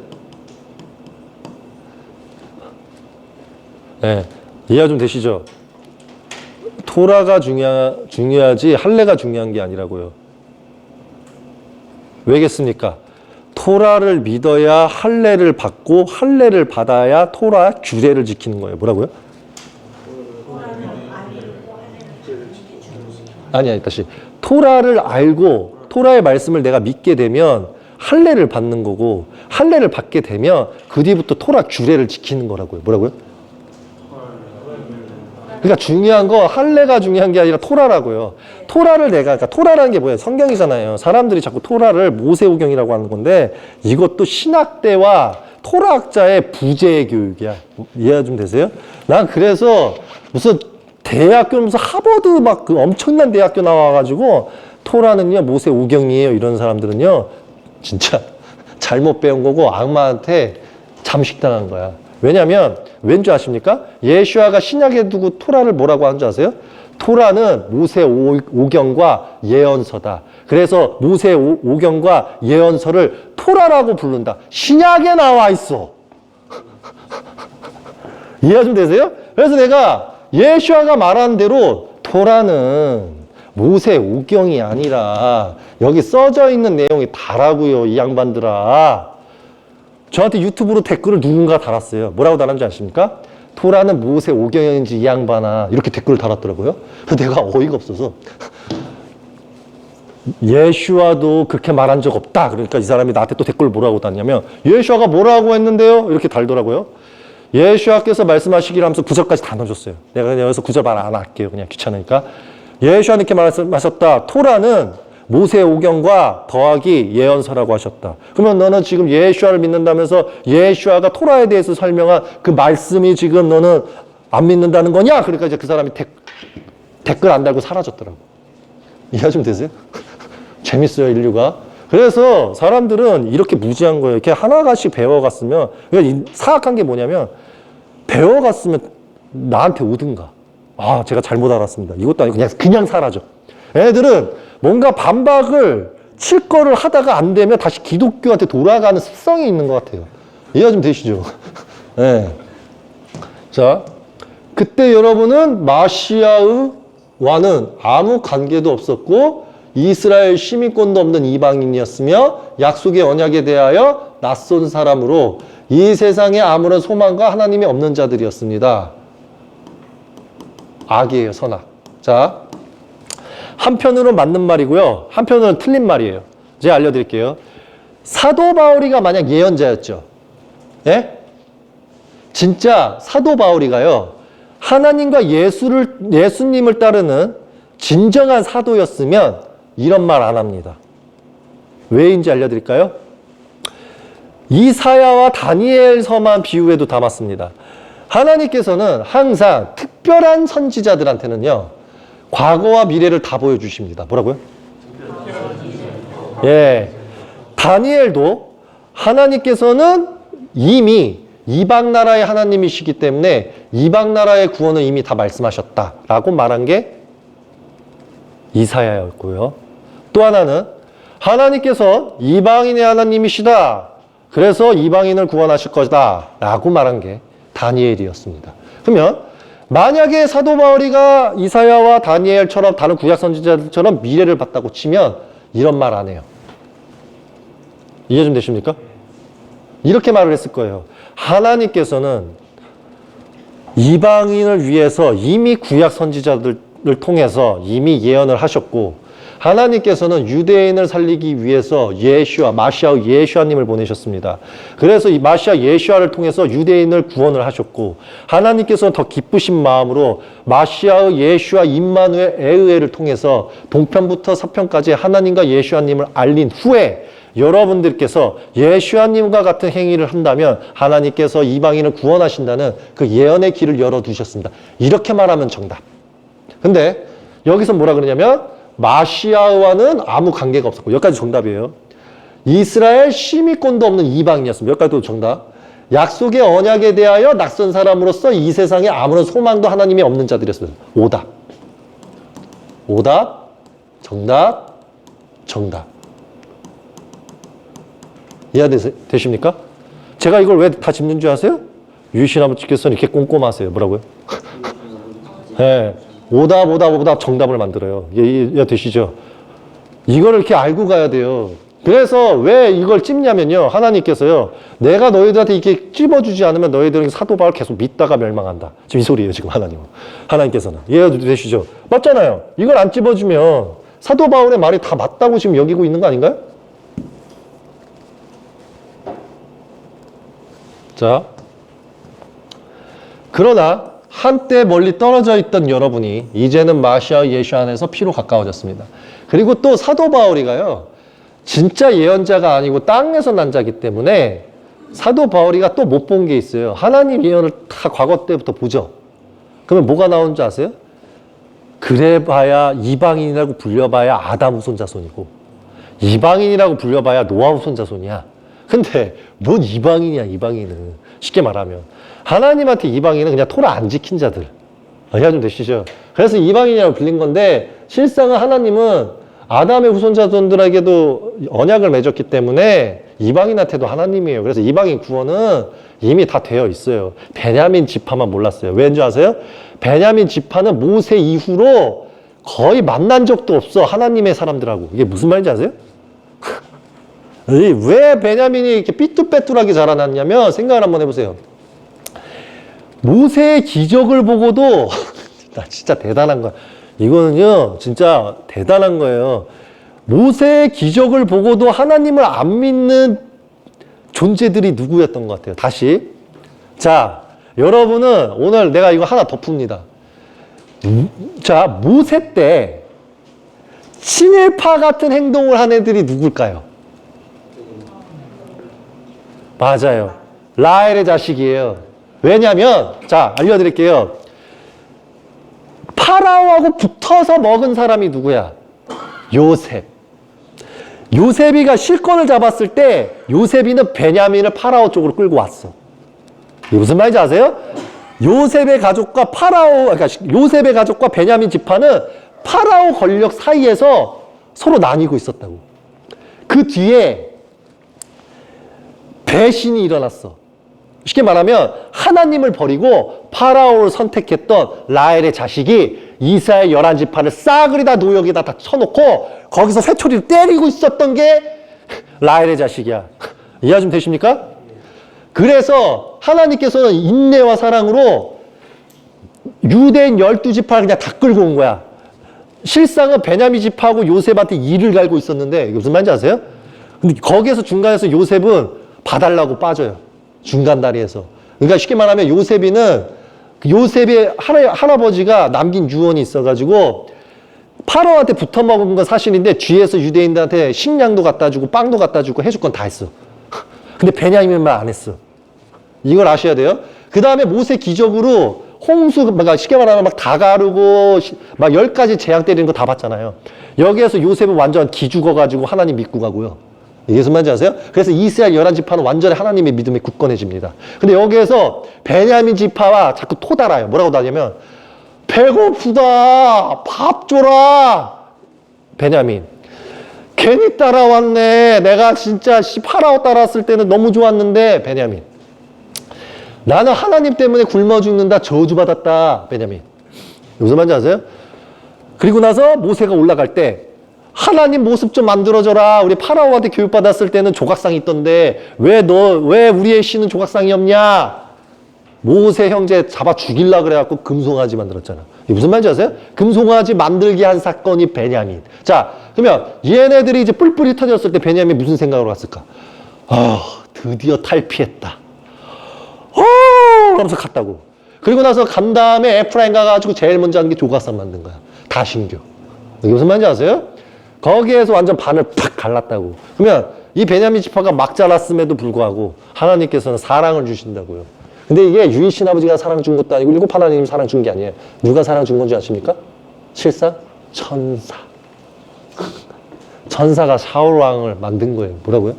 네, 이해가 좀 되시죠? 토라가 중요하지 할례가 중요한 게 아니라고요. 왜겠습니까? 토라를 믿어야 할례를 받고 할례를 받아야 토라 규례를 지키는 거예요. 뭐라고요? 아니, 다시. 토라를 알고 토라의 말씀을 내가 믿게 되면 할례를 받는 거고 할례를 받게 되면 그 뒤부터 토라 규례를 지키는 거라고요. 뭐라고요? 그러니까 중요한 거 할례가 중요한 게 아니라 토라라고요. 토라를 그러니까 토라라는 게 뭐예요? 성경이잖아요. 사람들이 자꾸 토라를 모세오경이라고 하는 건데 이것도 신학대와 토라학자의 부재 교육이야. 이해가 좀 되세요? 난 그래서 무슨 대학교 무슨 하버드 막 그 엄청난 대학교 나와가지고 토라는요 모세오경이에요 이런 사람들은요 진짜 잘못 배운 거고 악마한테 잠식당한 거야. 왜냐면 왠지 아십니까? 예수아가 신약에 두고 토라를 뭐라고 하는 줄 아세요? 토라는 모세오경과 예언서다. 그래서 모세오경과 예언서를 토라라고 부른다. 신약에 나와 있어. 이해가 좀 되세요? 그래서 내가 예수아가 말한 대로 토라는 모세오경이 아니라 여기 써져 있는 내용이 다라고요. 이 양반들아. 저한테 유튜브로 댓글을 누군가 달았어요. 뭐라고 달았는지 아십니까? 토라는 모세오경인지 이 양반아 이렇게 댓글을 달았더라고요. 그래서 내가 어이가 없어서 예수아도 그렇게 말한 적 없다. 그러니까 이 사람이 나한테 또 댓글을 뭐라고 달냐면 예수아가 뭐라고 했는데요? 이렇게 달더라고요. 예수아께서 말씀하시기를 하면서 구절까지 다 넣어줬어요. 내가 그냥 여기서 구절 말 안 할게요. 그냥 귀찮으니까. 예수아는 이렇게 말씀하셨다. 토라는 모세오경과 더하기 예언서라고 하셨다. 그러면 너는 지금 예수아를 믿는다면서 예수아가 토라에 대해서 설명한 그 말씀이 지금 너는 안 믿는다는 거냐? 그러니까 이제 그 사람이 댓글 안 달고 사라졌더라고. 이해가 좀 되세요? 재밌어요, 인류가. 그래서 사람들은 이렇게 무지한 거예요. 이렇게 하나씩 배워갔으면, 그러니까 사악한 게 뭐냐면, 배워갔으면 나한테 오든가. 아, 제가 잘못 알았습니다. 이것도 아니고 그냥 사라져. 애들은 뭔가 반박을 칠 거를 하다가 안 되면 다시 기독교한테 돌아가는 습성이 있는 것 같아요. 이해가 좀 되시죠? 네. 자, 그때 여러분은 마시아와는 아무 관계도 없었고 이스라엘 시민권도 없는 이방인이었으며 약속의 언약에 대하여 낯선 사람으로 이 세상에 아무런 소망과 하나님이 없는 자들이었습니다. 악이에요, 선악. 자, 한편으로는 맞는 말이고요. 한편으로는 틀린 말이에요. 제가 알려드릴게요. 사도 바울이가 만약 예언자였죠. 예? 진짜 사도 바울이가요. 하나님과 예수님을 따르는 진정한 사도였으면 이런 말 안 합니다. 왜인지 알려드릴까요? 이사야와 다니엘서만 비유해도 담았습니다. 하나님께서는 항상 특별한 선지자들한테는요. 과거와 미래를 다 보여주십니다. 뭐라고요? 예. 다니엘도 하나님께서는 이미 이방 나라의 하나님이시기 때문에 이방 나라의 구원을 이미 다 말씀하셨다라고 말한 게 이사야였고요. 또 하나는 하나님께서 이방인의 하나님이시다. 그래서 이방인을 구원하실 것이다. 라고 말한 게 다니엘이었습니다. 그러면 만약에 사도 바울이가 이사야와 다니엘처럼 다른 구약 선지자들처럼 미래를 봤다고 치면 이런 말 안 해요. 이해 좀 되십니까? 이렇게 말을 했을 거예요. 하나님께서는 이방인을 위해서 이미 구약 선지자들을 통해서 이미 예언을 하셨고 하나님께서는 유대인을 살리기 위해서 마시아 예수아님을 보내셨습니다. 그래서 이 마시아 예수아를 통해서 유대인을 구원을 하셨고 하나님께서는 더 기쁘신 마음으로 마시아 예수아 임마누엘 에흐에를 통해서 동편부터 서편까지 하나님과 예수아님을 알린 후에 여러분들께서 예수아님과 같은 행위를 한다면 하나님께서 이방인을 구원하신다는 그 예언의 길을 열어두셨습니다. 이렇게 말하면 정답. 근데 여기서 뭐라 그러냐면 마시아와는 아무 관계가 없었고 여기까지 정답이에요. 이스라엘 시민권도 없는 이방인이었습니다. 여기까지도 정답. 약속의 언약에 대하여 낯선 사람으로서 이 세상에 아무런 소망도 하나님이 없는 자들이었습니다. 오답. 오답. 정답. 정답. 이해되십니까? 제가 이걸 왜 다 짚는 줄 아세요? 유희신 아버지께서는 이렇게 꼼꼼하세요. 뭐라고요? 네. 오답 정답을 만들어요. 이해되시죠? 이거를 이렇게 알고 가야 돼요. 그래서 왜 이걸 찝냐면요. 하나님께서요. 내가 너희들한테 이렇게 찝어주지 않으면 너희들은 사도 바울 계속 믿다가 멸망한다. 지금 이 소리예요. 지금 하나님은. 하나님께서는. 이해되시죠? 맞잖아요. 이걸 안 찝어주면 사도 바울의 말이 다 맞다고 지금 여기고 있는 거 아닌가요? 자, 그러나 한때 멀리 떨어져 있던 여러분이 이제는 마시아 예수 안에서 피로 가까워졌습니다. 그리고 또 사도 바울이가요. 진짜 예언자가 아니고 땅에서 난 자기 때문에 사도 바울이가 또 못 본 게 있어요. 하나님 예언을 다 과거 때부터 보죠. 그러면 뭐가 나오는 줄 아세요? 그래봐야 이방인이라고 불려봐야 아담 후손 자손이고 이방인이라고 불려봐야 노아 후손 자손이야. 근데 뭔 이방인이야 이방인은. 쉽게 말하면 하나님한테 이방인은 그냥 토라 안 지킨 자들. 이해가 좀 되시죠? 그래서 이방인이라고 불린 건데 실상은 하나님은 아담의 후손 자손들에게도 언약을 맺었기 때문에 이방인한테도 하나님이에요. 그래서 이방인 구원은 이미 다 되어 있어요. 베냐민 지파만 몰랐어요. 왜인지 아세요? 베냐민 지파는 모세 이후로 거의 만난 적도 없어. 하나님의 사람들하고. 이게 무슨 말인지 아세요? 왜 베냐민이 이렇게 삐뚤빼뚤하게 자라났냐면 생각을 한번 해보세요. 모세의 기적을 보고도 나 진짜 대단한 거야. 이거는요 진짜 대단한 거예요. 모세의 기적을 보고도 하나님을 안 믿는 존재들이 누구였던 것 같아요. 다시 자 여러분은 오늘 내가 이거 하나 더 풉니다. 자 모세 때 친일파 같은 행동을 한 애들이 누굴까요? 맞아요. 라헬의 자식이에요. 왜냐면 자 알려드릴게요. 파라오하고 붙어서 먹은 사람이 누구야? 요셉. 요셉이가 실권을 잡았을 때 요셉이는 베냐민을 파라오 쪽으로 끌고 왔어. 이게 무슨 말인지 아세요? 요셉의 가족과 그러니까 요셉의 가족과 베냐민 지파는 파라오 권력 사이에서 서로 나뉘고 있었다고. 그 뒤에 배신이 일어났어. 쉽게 말하면 하나님을 버리고 파라오를 선택했던 라헬의 자식이 이스라엘 11지파를 싸그리 다 노역에다 다 쳐놓고 거기서 회초리를 때리고 있었던 게 라헬의 자식이야. 이해 좀 되십니까? 그래서 하나님께서는 인내와 사랑으로 유대인 12지파를 그냥 다 끌고 온 거야. 실상은 베냐민 지파하고 요셉한테 이를 갈고 있었는데 이게 무슨 말인지 아세요? 근데 거기에서 중간에서 요셉은 봐달라고 빠져요. 중간 다리에서. 그러니까 쉽게 말하면 요셉의 할아버지가 남긴 유언이 있어가지고 파라오한테 붙어 먹은 건 사실인데 뒤에서 유대인들한테 식량도 갖다 주고 빵도 갖다 주고 해줄 건 다 했어. 근데 베냐민만 안 했어. 이걸 아셔야 돼요. 그 다음에 모세 기적으로 홍수, 그러니까 쉽게 말하면 막 다 가르고 막 10가지 재앙 때리는 거 다 봤잖아요. 여기에서 요셉은 완전 기죽어가지고 하나님 믿고 가고요. 이게 무슨 말인지 아세요? 그래서 이스라엘 11지파는 완전히 하나님의 믿음에 굳건해집니다. 근데 여기에서 베냐민 지파와 자꾸 토달아요. 뭐라고 하냐면 배고프다. 밥 줘라. 베냐민. 괜히 따라왔네. 내가 진짜 파라오 따라왔을 때는 너무 좋았는데 베냐민. 나는 하나님 때문에 굶어 죽는다. 저주받았다. 베냐민. 무슨 말인지 아세요? 그리고 나서 모세가 올라갈 때 하나님 모습 좀 만들어줘라. 우리 파라오한테 교육받았을 때는 조각상이 있던데 왜 우리의 신은 조각상이 없냐? 모세 형제 잡아 죽일라 그래갖고 금송아지 만들었잖아. 이게 무슨 말인지 아세요? 금송아지 만들게 한 사건이 베냐민. 자, 그러면 얘네들이 이제 뿔뿔이 터졌을 때 베냐민이 무슨 생각으로 갔을까? 드디어 탈피했다. 그러면서 갔다고. 그리고 나서 간 다음에 에프라임 가가지고 제일 먼저 한 게 조각상 만든 거야. 다신교. 이게 무슨 말인지 아세요? 거기에서 완전 반을 팍 갈랐다고. 그러면 이 베냐민 지파가 막 자랐음에도 불구하고 하나님께서는 사랑을 주신다고요. 근데 이게 유이신 아버지가 사랑 준 것도 아니고 일곱 하나님이 사랑 준 게 아니에요. 누가 사랑 준 건지 아십니까? 실상 천사. 천사가 사울 왕을 만든 거예요. 뭐라고요?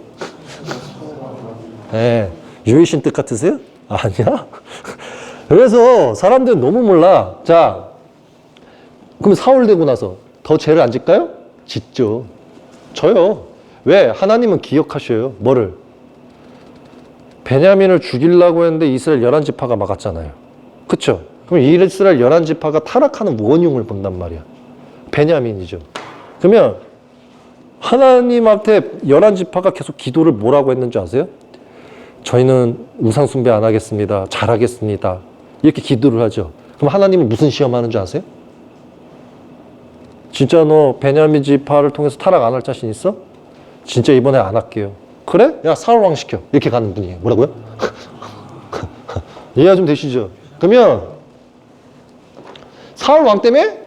네. 유이신 뜻 같으세요? 아니야? 그래서 사람들은 너무 몰라. 자, 그럼 사울 되고 나서 더 죄를 안 질까요? 짓죠. 저요. 왜? 하나님은 기억하셔요. 뭐를? 베냐민을 죽이려고 했는데 이스라엘 11지파가 막았잖아요. 그쵸? 그럼 이스라엘 11지파가 타락하는 원흉을 본단 말이야. 베냐민이죠. 그러면 하나님한테 11지파가 계속 기도를 뭐라고 했는지 아세요? 저희는 우상 숭배 안 하겠습니다. 잘하겠습니다. 이렇게 기도를 하죠. 그럼 하나님은 무슨 시험하는 줄 아세요? 진짜 너 베냐민 지파를 통해서 타락 안 할 자신 있어? 진짜 이번에 안 할게요. 그래? 야, 사울 왕 시켜. 이렇게 가는 분이에요. 뭐라고요? 이해가 좀 되시죠? 그러면 사울 왕 때문에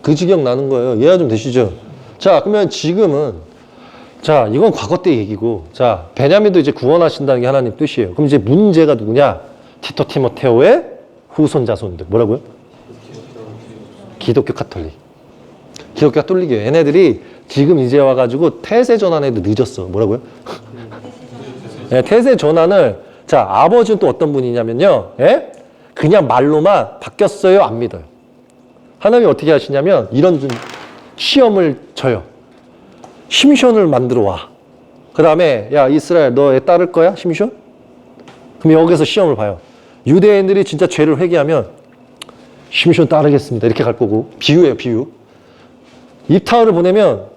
그 지경 나는 거예요. 이해가 좀 되시죠? 자, 그러면 지금은 자, 이건 과거 때 얘기고 자, 베냐민도 이제 구원하신다는 게 하나님 뜻이에요. 그럼 이제 문제가 누구냐? 티토 티모테오의 후손 자손들. 뭐라고요? 기독교 카톨릭. 기독교 카톨릭이에요. 얘네들이 지금 이제 와가지고 태세 전환에도 늦었어. 뭐라고요? 네, 태세 전환을 자, 아버지는 또 어떤 분이냐면요. 예? 그냥 말로만 바뀌었어요? 안 믿어요. 하나님이 어떻게 하시냐면 이런 시험을 줘요. 심션을 만들어 와. 그 다음에 야, 이스라엘 너 애 따를 거야? 심션? 그럼 여기서 시험을 봐요. 유대인들이 진짜 죄를 회개하면 심션 따르겠습니다. 이렇게 갈 거고. 비유예요, 비유. 입타를 보내면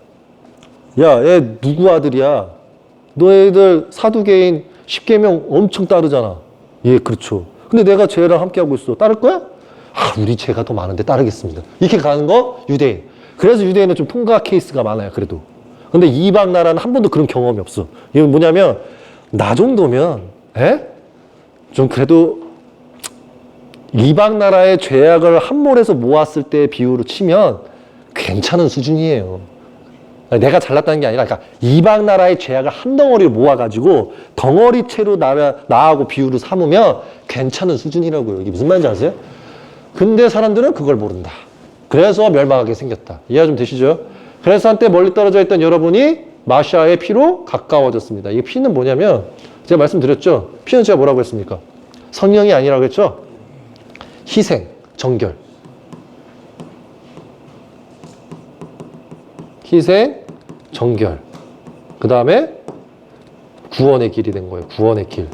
야, 얘 누구 아들이야? 너희들 사두개인 10계명 엄청 따르잖아. 예, 그렇죠. 근데 내가 쟤랑 함께하고 있어. 따를 거야? 아, 우리 죄가 더 많은데 따르겠습니다. 이렇게 가는 거 유대인. 그래서 유대인은 좀 통과 케이스가 많아요. 그래도. 근데 이방 나라는 한 번도 그런 경험이 없어. 이건 뭐냐면 나 정도면 좀 그래도 이방 나라의 죄악을 한 몰에서 모았을 때 비유로 치면 괜찮은 수준이에요. 내가 잘났다는 게 아니라 그러니까 이방 나라의 죄악을 한 덩어리를 모아가지고 덩어리채로 나하고 비유를 삼으면 괜찮은 수준이라고요. 이게 무슨 말인지 아세요? 근데 사람들은 그걸 모른다. 그래서 멸망하게 생겼다. 이해가 좀 되시죠? 그래서 한때 멀리 떨어져 있던 여러분이 마샤의 피로 가까워졌습니다. 이 피는 뭐냐면 제가 말씀드렸죠? 피는 제가 뭐라고 했습니까? 성령이 아니라고 했죠? 희생, 정결. 희생, 정결. 그 다음에 구원의 길이 된 거예요. 구원의 길.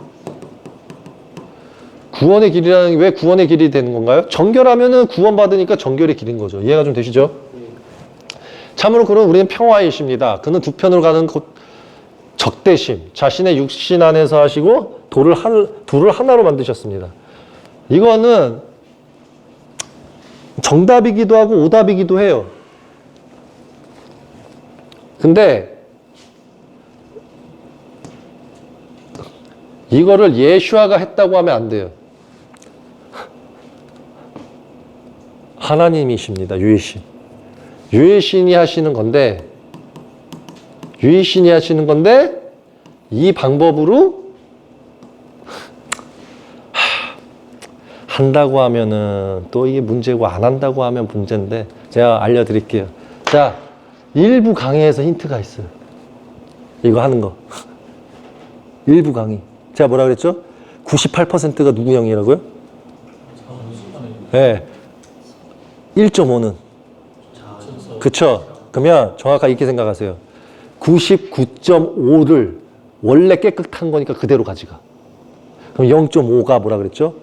구원의 길이라는 게 왜 구원의 길이 되는 건가요? 정결하면은 구원받으니까 정결의 길인 거죠. 이해가 좀 되시죠? 참으로 그는 우리는 평화이십니다. 그는 두 편으로 가는 적대심, 자신의 육신 안에서 하시고 둘을 하나로 만드셨습니다. 이거는 정답이기도 하고 오답이기도 해요. 근데 이거를 예슈아가 했다고 하면 안 돼요. 하나님이십니다. 유일신. 유일신이 하시는 건데 이 방법으로 한다고 하면은 또 이게 문제고 안 한다고 하면 문제인데 제가 알려드릴게요. 자, 일부 강의에서 힌트가 있어요. 이거 하는 거. 일부 강의. 제가 뭐라 그랬죠? 98%가 누구 형이라고요? 네. 1.5는? 그쵸? 그러면 정확하게 이렇게 생각하세요. 99.5를 원래 깨끗한 거니까 그대로 가져가. 그럼 0.5가 뭐라 그랬죠?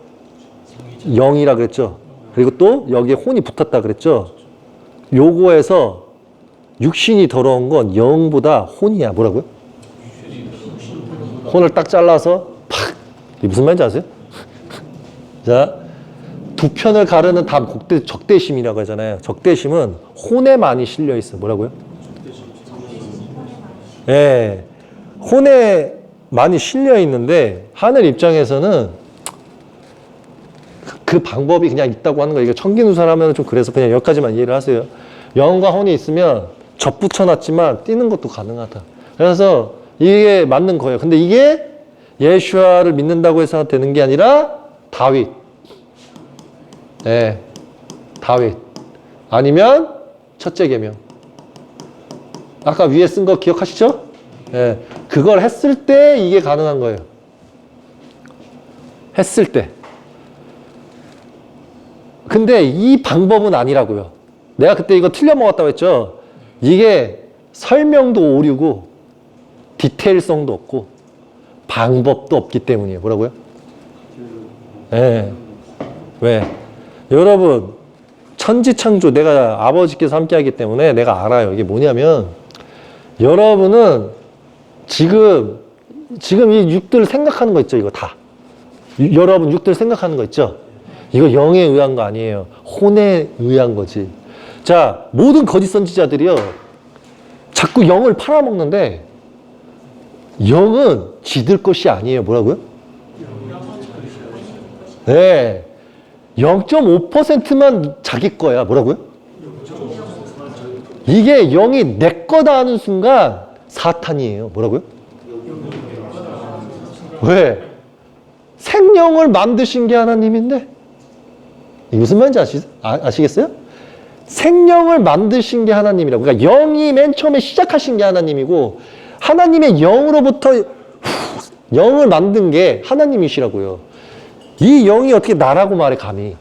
0이라 그랬죠? 그리고 또 여기에 혼이 붙었다 그랬죠? 요거에서 육신이 더러운 건 0보다 혼이야. 뭐라고요? 혼을 딱 잘라서 팍! 이게 무슨 말인지 아세요? 자, 두 편을 가르는 다 적대심이라고 하잖아요. 적대심은 혼에 많이 실려 있어. 뭐라고요? 예, 혼에 많이 실려 있는데 하늘 입장에서는 그 방법이 그냥 있다고 하는 거예요. 이게 청기누사라면 좀 그래서 그냥 여기까지만 이해를 하세요. 영과 혼이 있으면 접붙여놨지만 띄는 것도 가능하다. 그래서 이게 맞는 거예요. 근데 이게 예슈아를 믿는다고 해서 되는 게 아니라 다윗. 네, 다윗. 아니면 첫째 계명. 아까 위에 쓴 거 기억하시죠? 네, 그걸 했을 때 이게 가능한 거예요. 했을 때. 근데 이 방법은 아니라고요. 내가 그때 이거 틀려 먹었다고 했죠? 이게 설명도 오류고 디테일성도 없고 방법도 없기 때문이에요. 뭐라고요? 네. 왜? 여러분 천지창조 내가 아버지께서 함께하기 때문에 내가 알아요. 이게 뭐냐면 여러분은 지금 이 육들 생각하는 거 있죠? 이거 다. 여러분 육들 생각하는 거 있죠? 이거 영에 의한 거 아니에요. 혼에 의한 거지. 자, 모든 거짓 선지자들이요. 자꾸 영을 팔아먹는데 영은 지들 것이 아니에요. 뭐라고요? 네. 0.5%만 자기 거야. 뭐라고요? 이게 영이 내 거다 하는 순간 사탄이에요. 뭐라고요? 왜? 생명을 만드신 게 하나님인데? 무슨 말인지 아시겠어요? 생명을 만드신 게 하나님이라고. 그러니까 영이 맨 처음에 시작하신 게 하나님이고 하나님의 영으로부터 영을 만든 게 하나님이시라고요. 이 영이 어떻게 나라고 말해 감히.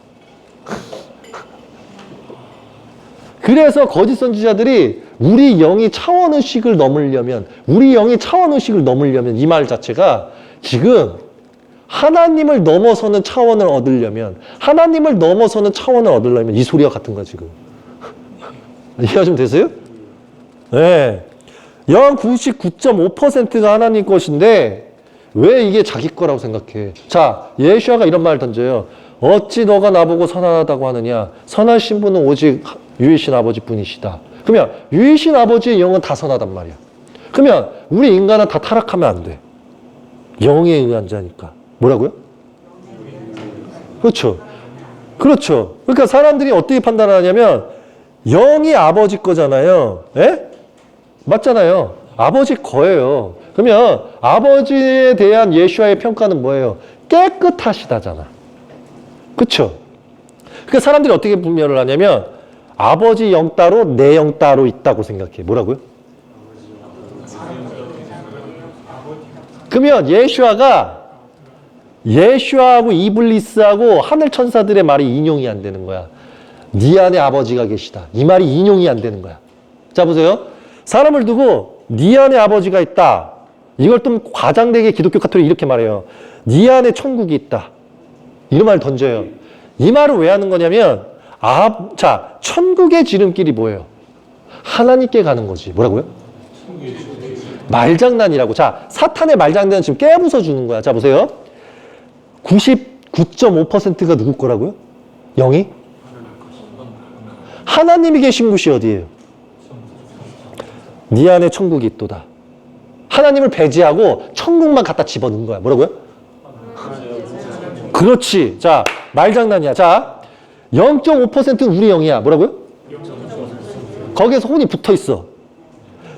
그래서 거짓 선지자들이 우리 영이 차원의식을 넘으려면 이 말 자체가 지금 하나님을 넘어서는 차원을 얻으려면 이 소리와 같은 거야 지금. 이해가 좀 되세요? 네. 영 99.5%가 하나님 것인데 왜 이게 자기 거라고 생각해? 자, 예수아가 이런 말을 던져요. 어찌 너가 나보고 선하다고 하느냐? 선하신 분은 오직 유이신 아버지뿐이시다. 그러면 유이신 아버지의 영은 다 선하단 말이야. 그러면 우리 인간은 다 타락하면 안 돼. 영에 의한 자니까. 뭐라고요? 그렇죠. 그렇죠. 그러니까 사람들이 어떻게 판단하냐면 영이 아버지 거잖아요. 예? 맞잖아요. 아버지 거예요. 그러면 아버지에 대한 예수아의 평가는 뭐예요? 깨끗하시다잖아. 그렇죠? 그러니까 사람들이 어떻게 분별을 하냐면 아버지 영 따로 내 영 따로 있다고 생각해. 뭐라고요? 그러면 예수아하고 이블리스하고 하늘 천사들의 말이 인용이 안 되는 거야. 네 안에 아버지가 계시다. 이 말이 인용이 안 되는 거야. 자 보세요. 사람을 두고 네 안에 아버지가 있다. 이걸 좀 과장되게 기독교 카톨릭이 이렇게 말해요. 네 안에 천국이 있다. 이런 말을 던져요. 이 말을 왜 하는 거냐면 자, 천국의 지름길이 뭐예요? 하나님께 가는 거지. 뭐라고요? 말장난이라고. 자, 사탄의 말장난은 지금 깨부숴 주는 거야. 자, 보세요. 99.5%가 누구 거라고요? 영이? 하나님이 계신 곳이 어디예요? 네 안에 천국이 있도다. 하나님을 배제하고 천국만 갖다 집어넣은 거야. 뭐라고요? 그렇지. 자, 말장난이야. 자, 0.5%는 우리 영이야. 뭐라고요? 거기에서 혼이 붙어 있어.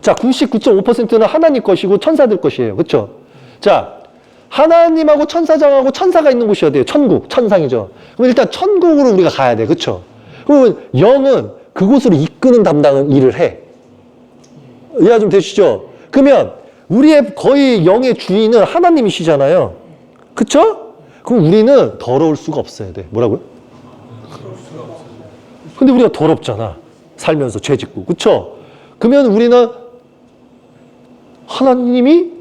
자, 99.5%는 하나님 것이고 천사들 것이에요. 그렇죠? 자, 하나님하고 천사장하고 천사가 있는 곳이 어디예요? 천국, 천상이죠. 그럼 일단 천국으로 우리가 가야 돼. 그렇죠? 그러면 영은 그곳으로 이끄는 담당은 일을 해. 이해가 좀 되시죠? 그러면 우리의 거의 영의 주인은 하나님이시잖아요. 그쵸? 그럼 우리는 더러울 수가 없어야 돼. 뭐라고요? 근데 우리가 더럽잖아. 살면서 죄 짓고. 그쵸? 그러면 우리는 하나님이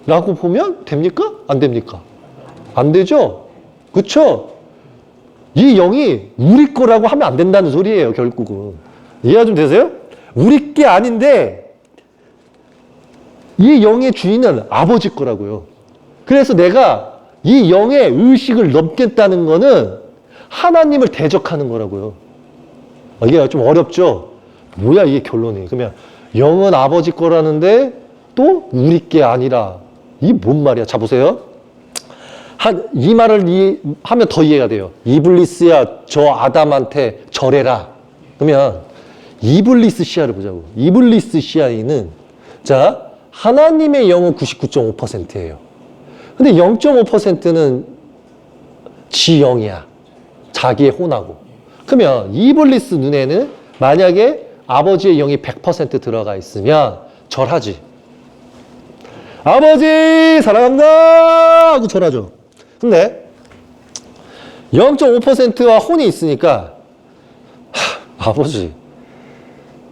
라고 보면 됩니까? 안 됩니까? 안 되죠? 그쵸? 이 영이 우리 거라고 하면 안 된다는 소리예요, 결국은. 이해가 좀 되세요? 우리 게 아닌데 이 영의 주인은 아버지 거라고요. 그래서 내가 이 영의 의식을 넘겠다는 거는 하나님을 대적하는 거라고요. 이게 좀 어렵죠? 뭐야 이게 결론이. 그러면 영은 아버지 거라는데 또 우리 게 아니라 이게 뭔 말이야. 자 보세요. 이 말을 하면 더 이해가 돼요. 이블리스야 저 아담한테 절해라. 그러면 이블리스 시야를 보자고. 이블리스 시야에는 자 하나님의 영은 99.5%예요. 근데 0.5%는 지 영이야. 자기의 혼하고. 그러면 이블리스 눈에는 만약에 아버지의 영이 100% 들어가 있으면 절하지. 아버지 사랑합니다 하고 절하죠. 근데 0.5%와 혼이 있으니까 아버지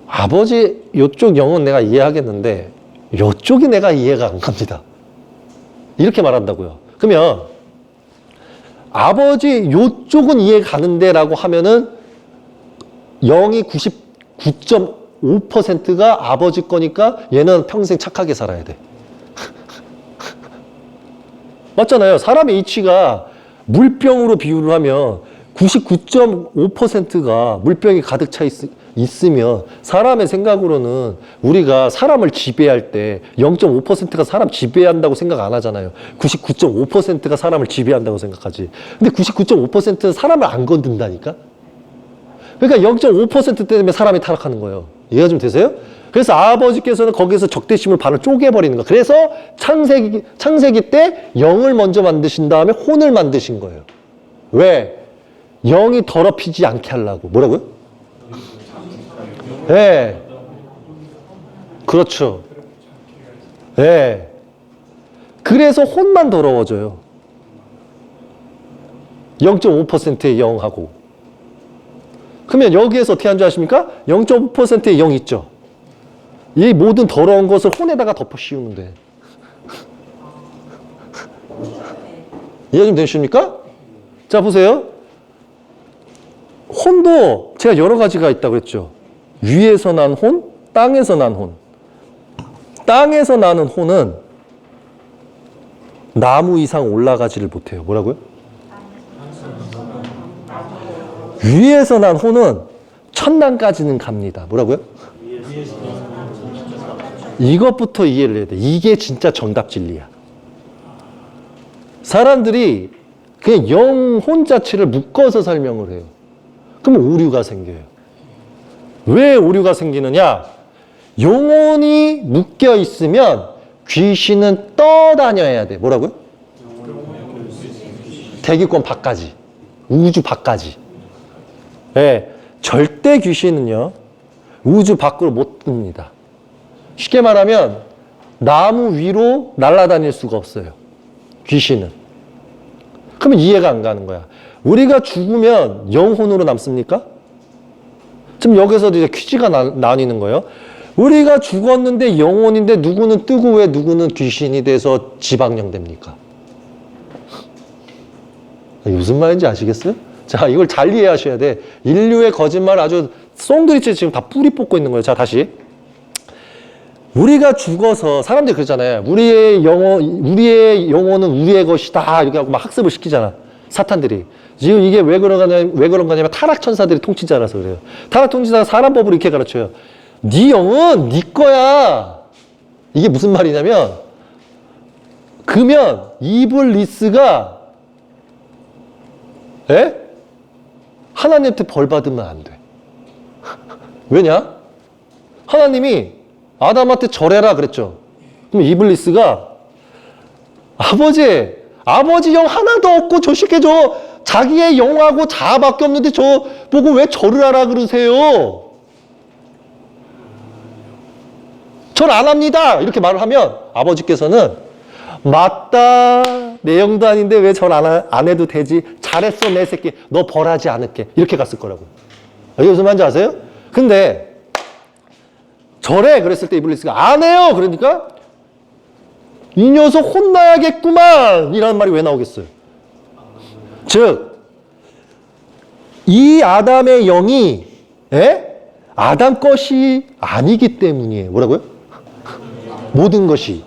아버지 요쪽 영은 내가 이해하겠는데 요쪽이 내가 이해가 안 갑니다. 이렇게 말한다고요. 그러면 아버지 요쪽은 이해 가는데 라고 하면은 0이 99.5%가 아버지 거니까 얘는 평생 착하게 살아야 돼. 맞잖아요. 사람의 이치가 물병으로 비유를 하면 99.5%가 물병이 가득 차 있으면 사람의 생각으로는 우리가 사람을 지배할 때 0.5%가 사람 지배한다고 생각 안 하잖아요. 99.5%가 사람을 지배한다고 생각하지. 근데 99.5%는 사람을 안 건든다니까? 그러니까 0.5% 때문에 사람이 타락하는 거예요. 이해가 좀 되세요? 그래서 아버지께서는 거기서 적대심을 반을 쪼개버리는 거예요. 그래서 창세기 때 0을 먼저 만드신 다음에 혼을 만드신 거예요. 왜? 0이 더럽히지 않게 하려고. 뭐라고요? 예. 네. 그렇죠. 예. 네. 그래서 혼만 더러워져요. 0.5%의 0하고. 그러면 여기에서 어떻게 한 줄 아십니까? 0.5%의 0 있죠. 이 모든 더러운 것을 혼에다가 덮어 씌우면 돼. 이해 좀 되십니까? 자, 보세요. 혼도 제가 여러 가지가 있다고 했죠. 위에서 난 혼, 땅에서 난 혼. 땅에서 나는 혼은 나무 이상 올라가지를 못해요. 뭐라고요? 위에서 난 혼은 천당까지는 갑니다. 뭐라고요? 이것부터 이해를 해야 돼. 이게 진짜 정답 진리야. 사람들이 그냥 영혼 자체를 묶어서 설명을 해요. 그럼 오류가 생겨요. 왜 오류가 생기느냐? 영혼이 묶여 있으면 귀신은 떠다녀야 돼. 뭐라고요? 대기권 밖까지. 우주 밖까지. 네, 절대 귀신은요. 우주 밖으로 못 뜹니다. 쉽게 말하면 나무 위로 날아다닐 수가 없어요. 귀신은. 그러면 이해가 안 가는 거야. 우리가 죽으면 영혼으로 남습니까? 지금 여기서 이제 퀴즈가 나뉘는 거예요. 우리가 죽었는데 영혼인데 누구는 뜨고 왜 누구는 귀신이 돼서 지방령 됩니까? 무슨 말인지 아시겠어요? 자, 이걸 잘 이해하셔야 돼. 인류의 거짓말 아주 송두리째 지금 다 뿌리 뽑고 있는 거예요. 자, 다시. 우리가 죽어서 사람들이 그러잖아요. 우리의 영혼은 우리의 것이다. 이렇게 하고 막 학습을 시키잖아. 사탄들이. 지금 이게 왜 그런 거냐면 타락 천사들이 통치자라서 그래요. 타락 통치자가 사람 법으로 이렇게 가르쳐요. 네 영은 네 거야. 이게 무슨 말이냐면 그러면 이블리스가 하나님한테 벌 받으면 안 돼. 왜냐? 하나님이 아담한테 절해라 그랬죠. 그럼 이블리스가 아버지 영 하나도 없고 저 새끼 자기의 영하고 자아밖에 없는데 저 보고 왜 절을 하라 그러세요? 절 안 합니다. 이렇게 말을 하면 아버지께서는 맞다. 내 영도 아닌데 왜 절 안 해도 되지? 잘했어 내 새끼. 너 벌하지 않을게. 이렇게 갔을 거라고. 이게 무슨 말인지 아세요? 근데 절해 그랬을 때 이블리스가 안 해요. 그러니까 이 녀석 혼나야겠구만 이라는 말이 왜 나오겠어요? 즉 이 아담의 영이 아담 것이 아니기 때문이에요. 뭐라고요? 모든 것이.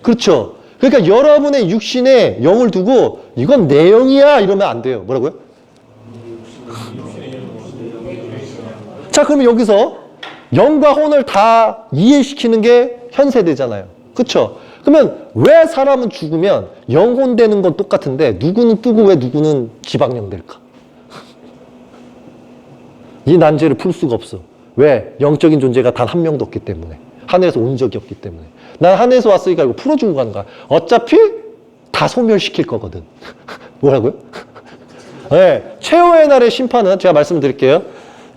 그렇죠. 그러니까 여러분의 육신에 영을 두고 이건 내 영이야 이러면 안 돼요. 뭐라고요? 자, 그러면 여기서 영과 혼을 다 이해시키는 게 현세대잖아요. 그렇죠? 그러면 왜 사람은 죽으면 영혼 되는 건 똑같은데 누구는 뜨고 왜 누구는 지방령 될까? 이 난제를 풀 수가 없어. 왜? 영적인 존재가 단 한 명도 없기 때문에. 하늘에서 온 적이 없기 때문에. 난 하늘에서 왔으니까 이거 풀어주고 가는 거야. 어차피 다 소멸시킬 거거든. 뭐라고요? 네, 최후의 날의 심판은 제가 말씀드릴게요.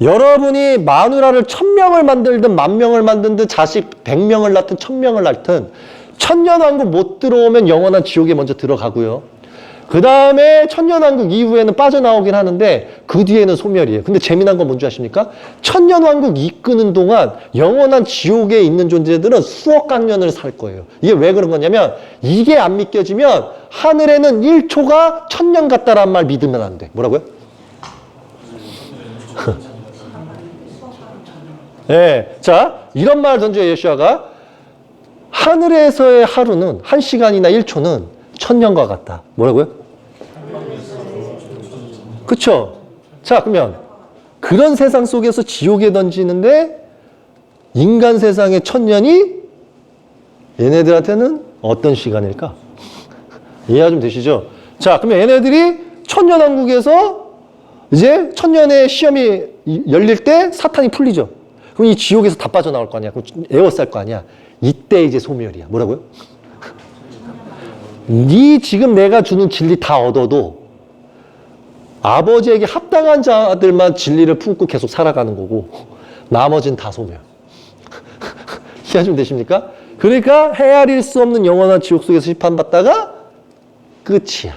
여러분이 마누라를 1000명을 만들든 10,000명을 만들든 자식 100명을 낳든 1000명을 낳든 천년왕국 못 들어오면 영원한 지옥에 먼저 들어가고요. 그 다음에 천년왕국 이후에는 빠져나오긴 하는데 그 뒤에는 소멸이에요. 근데 재미난 건 뭔지 아십니까? 천년왕국 이끄는 동안 영원한 지옥에 있는 존재들은 수억억 년을 살 거예요. 이게 왜 그런 거냐면 이게 안 믿겨지면 하늘에는 1초가 1000년 같다라는 말 믿으면 안 돼. 뭐라고요? 네. 자, 이런 말 던져요, 예수아가. 하늘에서의 하루는 1시간이나 1초는 1000년과 같다. 뭐라고요? 그쵸? 자, 그러면 그런 세상 속에서 지옥에 던지는데 인간 세상의 1000년이 얘네들한테는 어떤 시간일까? 이해가 좀 되시죠? 자, 그러면 얘네들이 천년왕국에서 이제 1000년의 시험이 열릴 때 사탄이 풀리죠. 그럼 이 지옥에서 다 빠져나올 거 아니야? 그럼 에워쌀 거 아니야? 이때 이제 소멸이야. 뭐라고요? 네 지금 내가 주는 진리 다 얻어도 아버지에게 합당한 자들만 진리를 품고 계속 살아가는 거고 나머지는 다 소멸. 이해 좀 되십니까? 그러니까 헤아릴 수 없는 영원한 지옥 속에서 심판받다가 끝이야.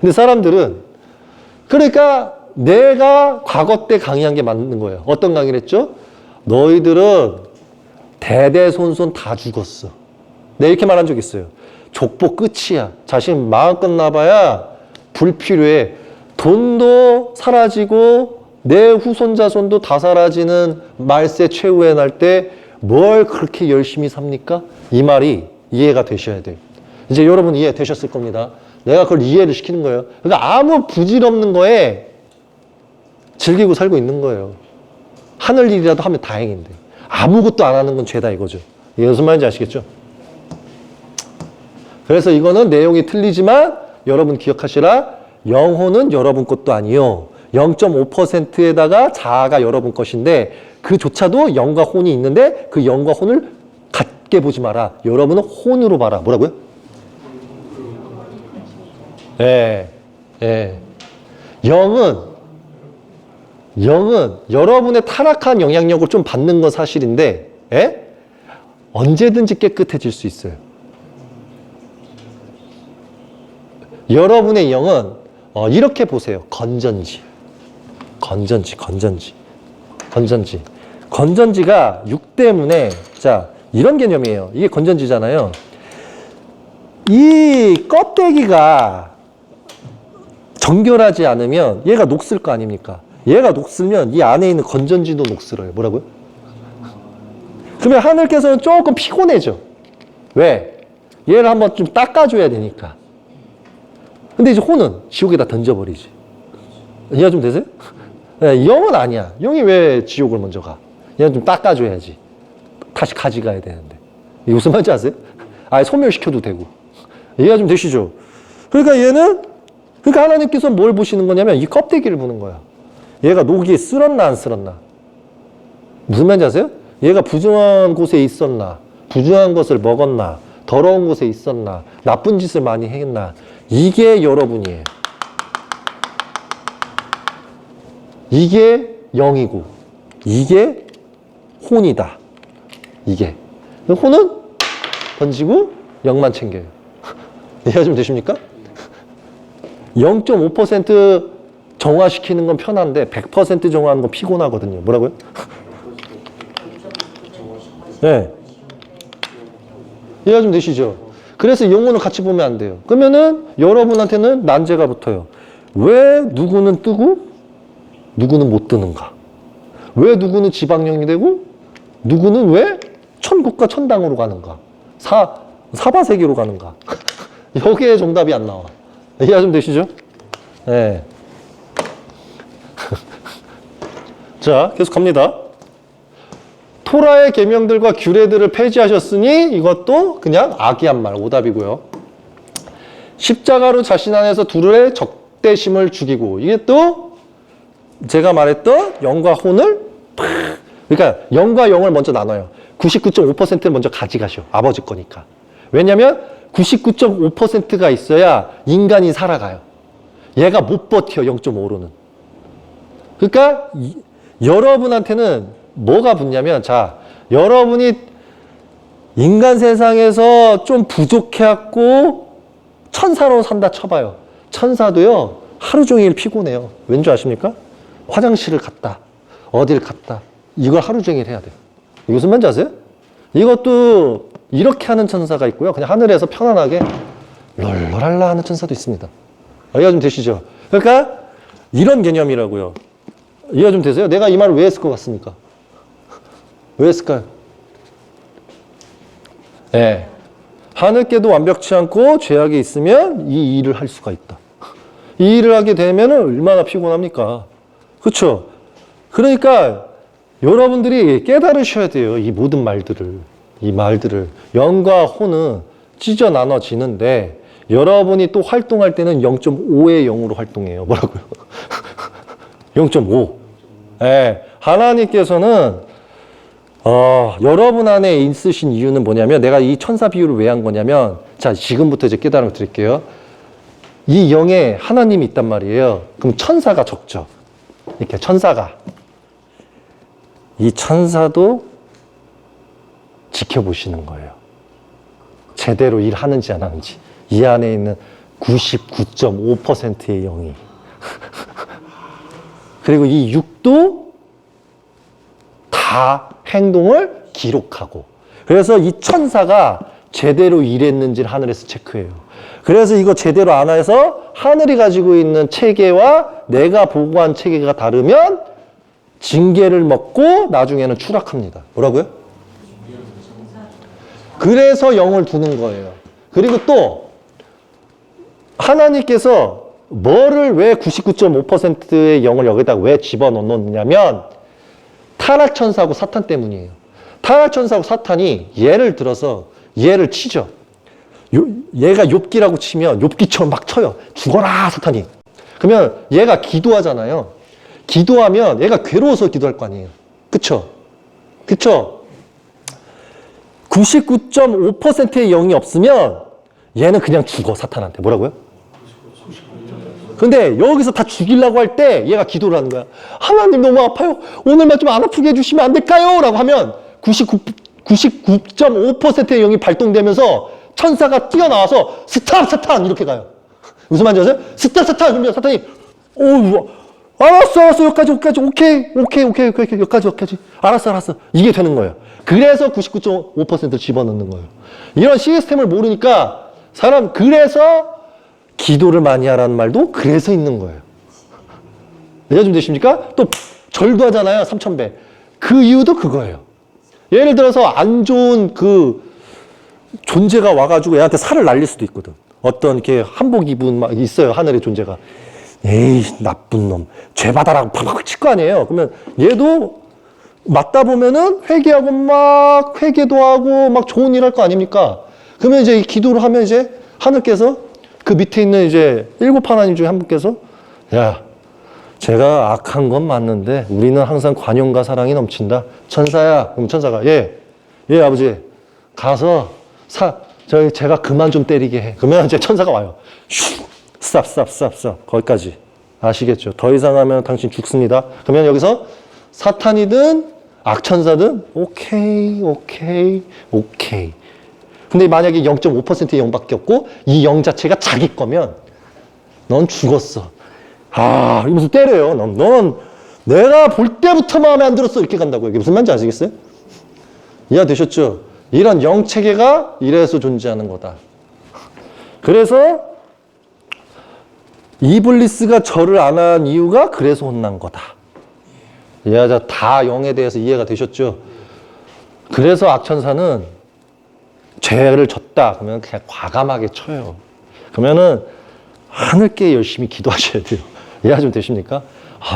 근데 사람들은 그러니까 내가 과거 때 강의한 게 맞는 거예요. 어떤 강의를 했죠? 너희들은 대대손손 다 죽었어. 내가 이렇게 말한 적 있어요. 족보 끝이야. 자신 마음 끝나봐야 불필요해. 돈도 사라지고 내 후손 자손도 다 사라지는 말세 최후에 날 때 뭘 그렇게 열심히 삽니까? 이 말이 이해가 되셔야 돼요. 이제 여러분 이해되셨을 겁니다. 내가 그걸 이해를 시키는 거예요. 그러니까 아무 부질없는 거에 즐기고 살고 있는 거예요. 하늘 일이라도 하면 다행인데 아무것도 안 하는 건 죄다 이거죠. 이게 무슨 말인지 아시겠죠? 그래서 이거는 내용이 틀리지만 여러분 기억하시라. 영혼은 여러분 것도 아니요. 0.5%에다가 자아가 여러분 것인데 그조차도 영과 혼이 있는데 그 영과 혼을 같게 보지 마라. 여러분은 혼으로 봐라. 뭐라고요? 예, 예. 영은 여러분의 타락한 영향력을 좀 받는 건 사실인데, 예? 언제든지 깨끗해질 수 있어요. 여러분의 영은 이렇게 보세요. 건전지. 건전지가 육 때문에 자 이런 개념이에요. 이게 건전지잖아요. 이 껍데기가 정결하지 않으면 얘가 녹슬 거 아닙니까? 얘가 녹슬면 이 안에 있는 건전지도 녹슬어요. 뭐라고요? 그러면 하늘께서는 조금 피곤해져. 왜? 얘를 한번 좀 닦아줘야 되니까. 근데 이제 혼은 지옥에다 던져버리지. 이해가 좀 되세요? 네, 영은 아니야. 영이 왜 지옥을 먼저 가? 얘는 좀 닦아줘야지. 다시 가져가야 되는데. 이게 무슨 말인지 아세요? 아예 소멸시켜도 되고. 이해가 좀 되시죠? 그러니까 그러니까 하나님께서 뭘 보시는 거냐면 이 껍데기를 보는 거야. 얘가 녹이 쓸었나 안 쓸었나. 무슨 말인지 아세요? 얘가 부정한 곳에 있었나, 부정한 것을 먹었나, 더러운 곳에 있었나, 나쁜 짓을 많이 했나. 이게 여러분이에요. 이게 영이고 이게 혼이다. 이게. 혼은 던지고 영만 챙겨요. 이해가 좀 되십니까? 0.5% 정화시키는 건 편한데 100% 정화하는 건 피곤하거든요. 뭐라고요? 네. 이해가 좀 되시죠? 그래서 영혼을 같이 보면 안 돼요. 그러면은 여러분한테는 난제가 붙어요. 왜 누구는 뜨고 누구는 못 뜨는가? 왜 누구는 지방령이 되고 누구는 왜 천국과 천당으로 가는가? 사바세계로 가는가? 여기에 정답이 안 나와. 이해가 좀 되시죠? 네. 자, 계속 갑니다. 토라의 계명들과 규례들을 폐지하셨으니 이것도 그냥 악의한 말, 오답이고요. 십자가로 자신 안에서 둘의 적대심을 죽이고 이게 또 제가 말했던 영과 혼을 그러니까 영과 영을 먼저 나눠요. 99.5%를 먼저 가져가셔. 아버지 거니까. 왜냐하면 99.5%가 있어야 인간이 살아가요. 얘가 못 버텨 0.5로는. 그러니까 여러분한테는 뭐가 붙냐면 자 여러분이 인간 세상에서 좀 부족해갖고 천사로 산다 쳐봐요. 천사도요, 하루 종일 피곤해요. 왠지 아십니까? 화장실을 갔다, 어딜 갔다. 이걸 하루 종일 해야 돼요. 이게 무슨 말인지 아세요? 이것도 이렇게 하는 천사가 있고요. 그냥 하늘에서 편안하게 롤롤랄라 하는 천사도 있습니다. 이해가 좀 되시죠? 그러니까 이런 개념이라고요. 이해가 좀 되세요? 내가 이 말을 왜 했을 것 같습니까? 왜 했을까요? 네. 하늘께도 완벽치 않고 죄악이 있으면 이 일을 할 수가 있다. 이 일을 하게 되면 얼마나 피곤합니까? 그렇죠? 그러니까 여러분들이 깨달으셔야 돼요. 이 모든 말들을. 이 말들을. 영과 호는 찢어 나눠지는데 여러분이 또 활동할 때는 0.5의 0으로 활동해요. 뭐라고요? 0.5. 네. 하나님께서는 여러분 안에 있으신 이유는 뭐냐면 내가 이 천사 비유를 왜 한 거냐면 자, 지금부터 이제 깨달음을 드릴게요. 이 영에 하나님이 있단 말이에요. 그럼 천사가 적죠. 이렇게 천사가. 이 천사도 지켜보시는 거예요. 제대로 일하는지 안 하는지. 이 안에 있는 99.5%의 영이. 그리고 이 육도 다 행동을 기록하고. 그래서 이 천사가 제대로 일했는지를 하늘에서 체크해요. 그래서 이거 제대로 안 해서 하늘이 가지고 있는 체계와 내가 보고한 체계가 다르면 징계를 먹고 나중에는 추락합니다. 뭐라고요? 그래서 영을 두는 거예요. 그리고 또 하나님께서 뭐를 왜 99.5%의 영을 여기다 왜 집어넣느냐면 타락천사하고 사탄 때문이에요. 타락천사하고 사탄이 예를 들어서 얘를 치죠. 얘가 욥기라고 치면 욥기처럼 막 쳐요. 죽어라 사탄이. 그러면 얘가 기도하잖아요. 기도하면 얘가 괴로워서 기도할 거 아니에요. 그쵸? 그쵸? 99.5%의 영이 없으면 얘는 그냥 죽어 사탄한테. 뭐라고요? 근데 여기서 다 죽이려고 할 때 얘가 기도를 하는 거야. 하나님 너무 아파요. 오늘만 좀 안 아프게 해주시면 안 될까요? 라고 하면 99.5%의 영이 발동되면서 천사가 뛰어나와서 스탑 사탄 이렇게 가요. 무슨 말인지 아세요? 스탑 사탄 그러면 사탄이 알았어 여기까지 오케이 여기까지 알았어 이게 되는 거예요. 그래서 99.5%를 집어넣는 거예요. 이런 시스템을 모르니까 사람 그래서 기도를 많이 하라는 말도 그래서 있는 거예요. 이해 좀 되십니까? 또 절도 하잖아요. 3000배. 그 이유도 그거예요. 예를 들어서 안 좋은 그 존재가 와가지고 얘한테 살을 날릴 수도 있거든. 어떤 이렇게 한복 입은 막 있어요. 하늘의 존재가. 에이 나쁜 놈. 죄 받아라고 팍팍 칠 거 아니에요. 그러면 얘도 맞다 보면은 회개하고 막 회개도 하고 막 좋은 일 할 거 아닙니까? 그러면 이제 기도를 하면 이제 하늘께서 그 밑에 있는 이제 7 하나님 중에 한 분께서 야 제가 악한 건 맞는데 우리는 항상 관용과 사랑이 넘친다. 천사야. 그럼 천사가 예 아버지 가서 제가 그만 좀 때리게 해. 그러면 이제 천사가 와요. 스탑 거기까지. 아시겠죠? 더 이상 하면 당신 죽습니다. 그러면 여기서 사탄이든 악천사든 오케이. 근데 만약에 0.5%의 영밖에 없고 이 영 자체가 자기 거면 넌 죽었어. 이러면서 때려요. 넌 내가 볼 때부터 마음에 안 들었어. 이렇게 간다고요. 이게 무슨 말인지 아시겠어요? 이해되셨죠? 이런 영체계가 이래서 존재하는 거다. 그래서 이블리스가 절을 안 한 이유가 그래서 혼난 거다. 이해하자. 다 영에 대해서 이해가 되셨죠? 그래서 악천사는 죄를 졌다. 그러면 그냥 과감하게 쳐요. 그러면은 하늘께 열심히 기도하셔야 돼요. 이해 좀 되십니까?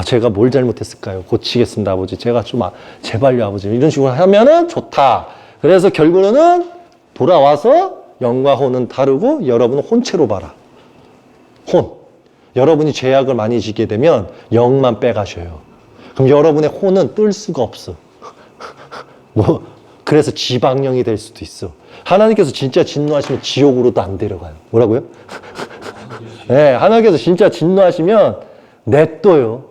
제가 뭘 잘못했을까요? 고치겠습니다, 아버지. 제가 좀, 제발요, 아버지. 이런 식으로 하면은 좋다. 그래서 결국은 돌아와서 영과 혼은 다르고 여러분은 혼체로 봐라. 혼. 여러분이 죄악을 많이 지게 되면 영만 빼가셔요. 그럼 여러분의 혼은 뜰 수가 없어. 그래서 지방령이 될 수도 있어. 하나님께서 진짜 진노하시면 지옥으로도 안 데려가요. 뭐라고요? 네, 하나님께서 진짜 진노하시면 냅둬요.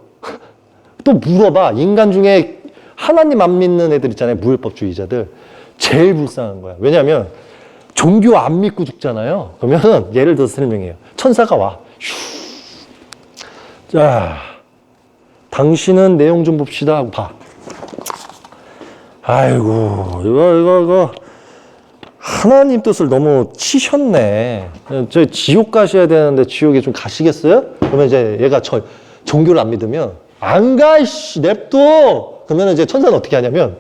또 물어봐. 인간 중에 하나님 안 믿는 애들 있잖아요. 무율법주의자들. 제일 불쌍한 거야. 왜냐하면 종교 안 믿고 죽잖아요. 그러면은 예를 들어서 설명해요. 천사가 와. 휴. 자, 당신은 내용 좀 봅시다 하고 봐. 아이고, 이거 하나님 뜻을 너무 치셨네. 저 지옥 가셔야 되는데 지옥에 좀 가시겠어요? 그러면 이제 얘가 종교를 안 믿으면 안 가, 씨, 냅둬. 그러면 이제 천사는 어떻게 하냐면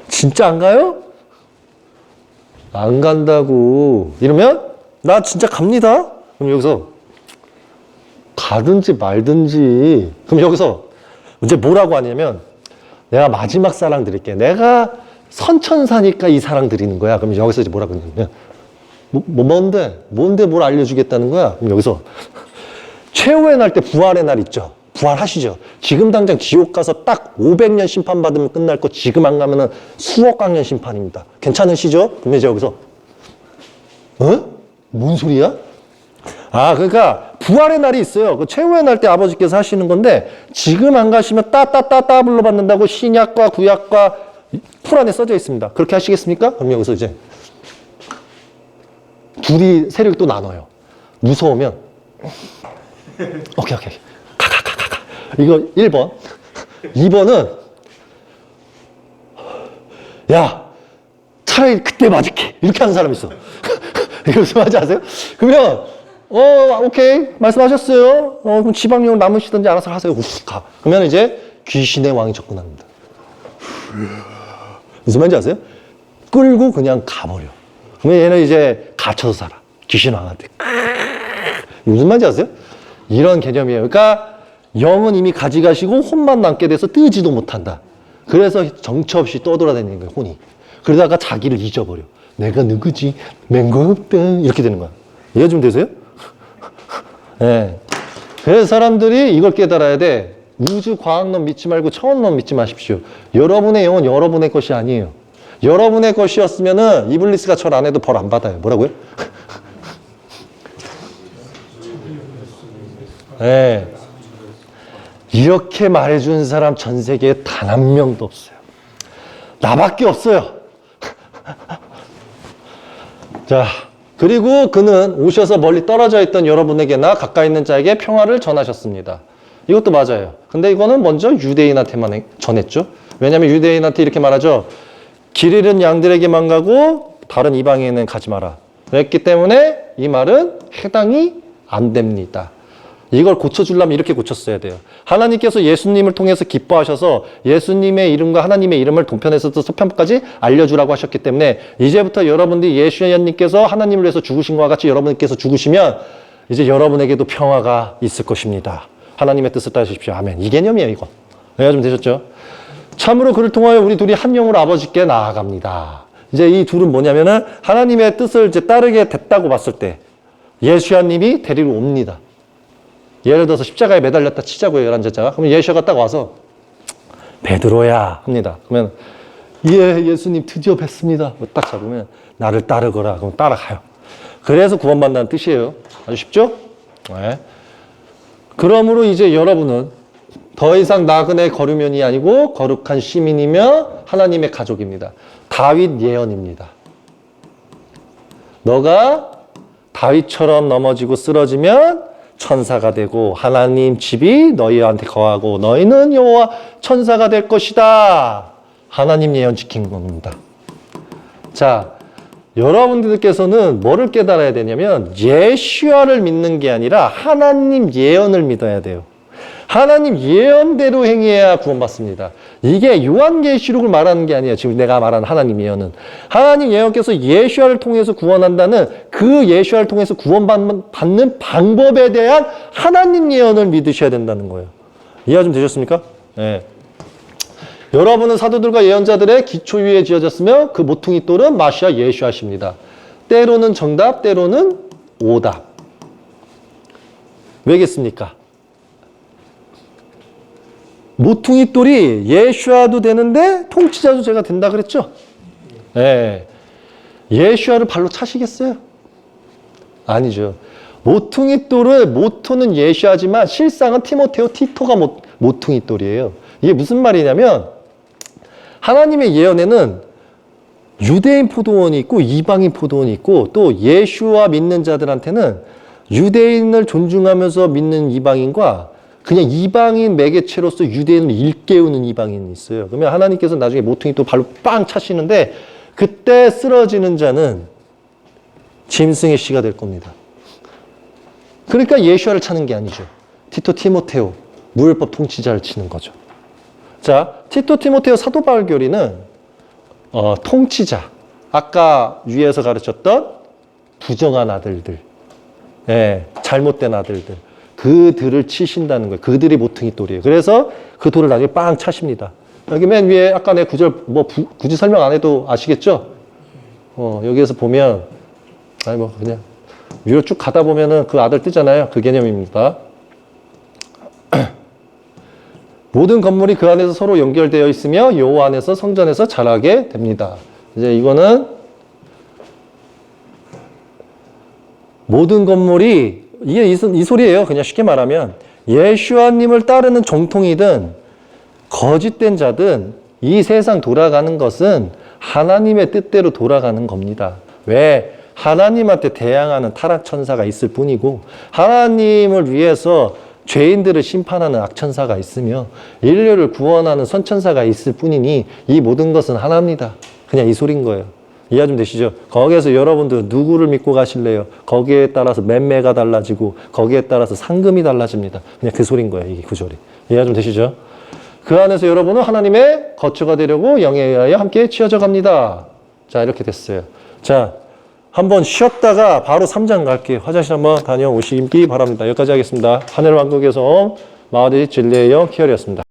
진짜 안 가요? 안 간다고. 이러면 나 진짜 갑니다. 그럼 여기서 가든지 말든지. 그럼 여기서 이제 뭐라고 하냐면 내가 마지막 사랑 드릴게. 내가 선천사니까 이 사랑 드리는 거야. 그럼 여기서 이제 뭐라고 하냐면 뭔데 뭘 알려주겠다는 거야. 그럼 여기서 최후의 날 때 부활의 날 있죠. 부활하시죠. 지금 당장 지옥 가서 딱 500년 심판받으면 끝날 거 지금 안 가면은 수억 강년 심판입니다. 괜찮으시죠? 그러면 이제 여기서 뭔 소리야? 아, 그러니까 부활의 날이 있어요. 그 최후의 날 때 아버지께서 하시는 건데 지금 안 가시면 따블로 받는다고 신약과 구약과 풀 안에 써져 있습니다. 그렇게 하시겠습니까? 그럼 여기서 이제 둘이 세력이 또 나눠요. 무서우면 오케이. 가. 이거 1번. 2번은 야, 차라리 그때 맞을게. 이렇게 하는 사람이 있어. 이거 무슨 말인지 아세요? 그러면 오케이. 말씀하셨어요. 그럼 지방령을 남으시든지 알아서 하세요. 가. 그러면 이제 귀신의 왕이 접근합니다. 무슨 말인지 아세요? 끌고 그냥 가버려. 그러면 얘는 이제 갇혀서 살아. 귀신 왕한테. 무슨 말인지 아세요? 이런 개념이에요. 그러니까 영은 이미 가져가시고 혼만 남게 돼서 뜨지도 못한다. 그래서 정처 없이 떠돌아다니는 거예요, 혼이. 그러다가 자기를 잊어버려. 내가 누구지? 맹고 없다. 이렇게 되는 거야. 이해 좀 되세요? 네. 그래서 사람들이 이걸 깨달아야 돼. 우주 과학론 믿지 말고 천원론 믿지 마십시오. 여러분의 영은 여러분의 것이 아니에요. 여러분의 것이었으면은 이블리스가 절 안 해도 벌 안 받아요. 뭐라고요? 네. 이렇게 말해준 사람 전 세계에 단 한 명도 없어요. 나밖에 없어요. 자, 그리고 그는 오셔서 멀리 떨어져 있던 여러분에게나 가까이 있는 자에게 평화를 전하셨습니다. 이것도 맞아요. 근데 이거는 먼저 유대인한테만 전했죠. 왜냐하면 유대인한테 이렇게 말하죠. 길 잃은 양들에게만 가고 다른 이방인은 가지 마라. 그랬기 때문에 이 말은 해당이 안 됩니다. 이걸 고쳐주려면 이렇게 고쳤어야 돼요. 하나님께서 예수님을 통해서 기뻐하셔서 예수님의 이름과 하나님의 이름을 동편에서부터 서편까지 알려주라고 하셨기 때문에 이제부터 여러분들이 예수님께서 하나님을 위해서 죽으신 것과 같이 여러분께서 죽으시면 이제 여러분에게도 평화가 있을 것입니다. 하나님의 뜻을 따르십시오. 아멘. 이 개념이에요, 이거. 이해가 좀 되셨죠? 참으로 그를 통하여 우리 둘이 한 영으로 아버지께 나아갑니다. 이제 이 둘은 뭐냐면은 하나님의 뜻을 이제 따르게 됐다고 봤을 때 예수님이 데리러 옵니다. 예를 들어서 십자가에 매달렸다 치자고요, 열한 제자가. 그러면 예수가 딱 와서 베드로야 합니다. 그러면 예, 예수님 드디어 뵀습니다. 딱 잡으면 나를 따르거라. 그럼 따라가요. 그래서 구원받는다는 뜻이에요. 아주 쉽죠? 네. 그러므로 이제 여러분은 더 이상 나그네 거류면이 아니고 거룩한 시민이며 하나님의 가족입니다. 다윗 예언입니다. 너가 다윗처럼 넘어지고 쓰러지면 천사가 되고 하나님 집이 너희한테 거하고 너희는 여호와 천사가 될 것이다. 하나님 예언 지킨 겁니다. 자, 여러분들께서는 뭐를 깨달아야 되냐면 예수아를 믿는 게 아니라 하나님 예언을 믿어야 돼요. 하나님 예언대로 행해야 구원받습니다. 이게 요한계시록을 말하는 게 아니에요. 지금 내가 말하는 하나님 예언은. 하나님 예언께서 예수아를 통해서 구원한다는 그 예수아를 통해서 구원받는 방법에 대한 하나님 예언을 믿으셔야 된다는 거예요. 이해가 좀 되셨습니까? 네. 여러분은 사도들과 예언자들의 기초 위에 지어졌으며 그 모퉁이 돌은 마시아 예수아십니다. 때로는 정답, 때로는 오답. 왜겠습니까? 모퉁이 돌이 예수아도 되는데 통치자도 제가 된다 그랬죠? 네. 예수아를 발로 차시겠어요? 아니죠. 모퉁이 돌을 모토는 예수아지만 실상은 티모테오 티토가 모퉁이 돌이에요. 이게 무슨 말이냐면 하나님의 예언에는 유대인 포도원이 있고 이방인 포도원이 있고 또 예수와 믿는 자들한테는 유대인을 존중하면서 믿는 이방인과 그냥 이방인 매개체로서 유대인을 일깨우는 이방인이 있어요. 그러면 하나님께서 나중에 모퉁이 또 발로 빵 차시는데 그때 쓰러지는 자는 짐승의 씨가 될 겁니다. 그러니까 예수와를 차는 게 아니죠. 티토 티모테오 무율법 통치자를 치는 거죠. 자, 티토 티모테오 사도 바울 교리는 통치자, 아까 위에서 가르쳤던 부정한 아들들, 예, 잘못된 아들들, 그들을 치신다는 거예요. 그들이 모퉁이 돌이에요. 그래서 그 돌을 나중에 빵 차십니다. 여기 맨 위에 아까 내 구절 굳이 설명 안 해도 아시겠죠? 여기에서 보면 아니 뭐 그냥 위로 쭉 가다 보면은 그 아들 뜨잖아요. 그 개념입니다. 모든 건물이 그 안에서 서로 연결되어 있으며 여호와 안에서 성전에서 자라게 됩니다. 이제 이거는 모든 건물이 이게 이 소리예요. 그냥 쉽게 말하면 예수님을 따르는 정통이든 거짓된 자든 이 세상 돌아가는 것은 하나님의 뜻대로 돌아가는 겁니다. 왜? 하나님한테 대항하는 타락천사가 있을 뿐이고 하나님을 위해서 죄인들을 심판하는 악천사가 있으며 인류를 구원하는 선천사가 있을 뿐이니 이 모든 것은 하나입니다. 그냥 이 소린 거예요. 이해 좀 되시죠? 거기에서 여러분들 누구를 믿고 가실래요? 거기에 따라서 매매가 달라지고 거기에 따라서 상금이 달라집니다. 그냥 그 소린 거예요. 이 구절이. 이해 좀 되시죠? 그 안에서 여러분은 하나님의 거처가 되려고 영에 의하여 함께 치어져 갑니다. 자, 이렇게 됐어요. 자, 한번 쉬었다가 바로 3장 갈게요. 화장실 한번 다녀오시기 바랍니다. 여기까지 하겠습니다. 하늘왕국에서 마하디 진리의 영 키열이었습니다.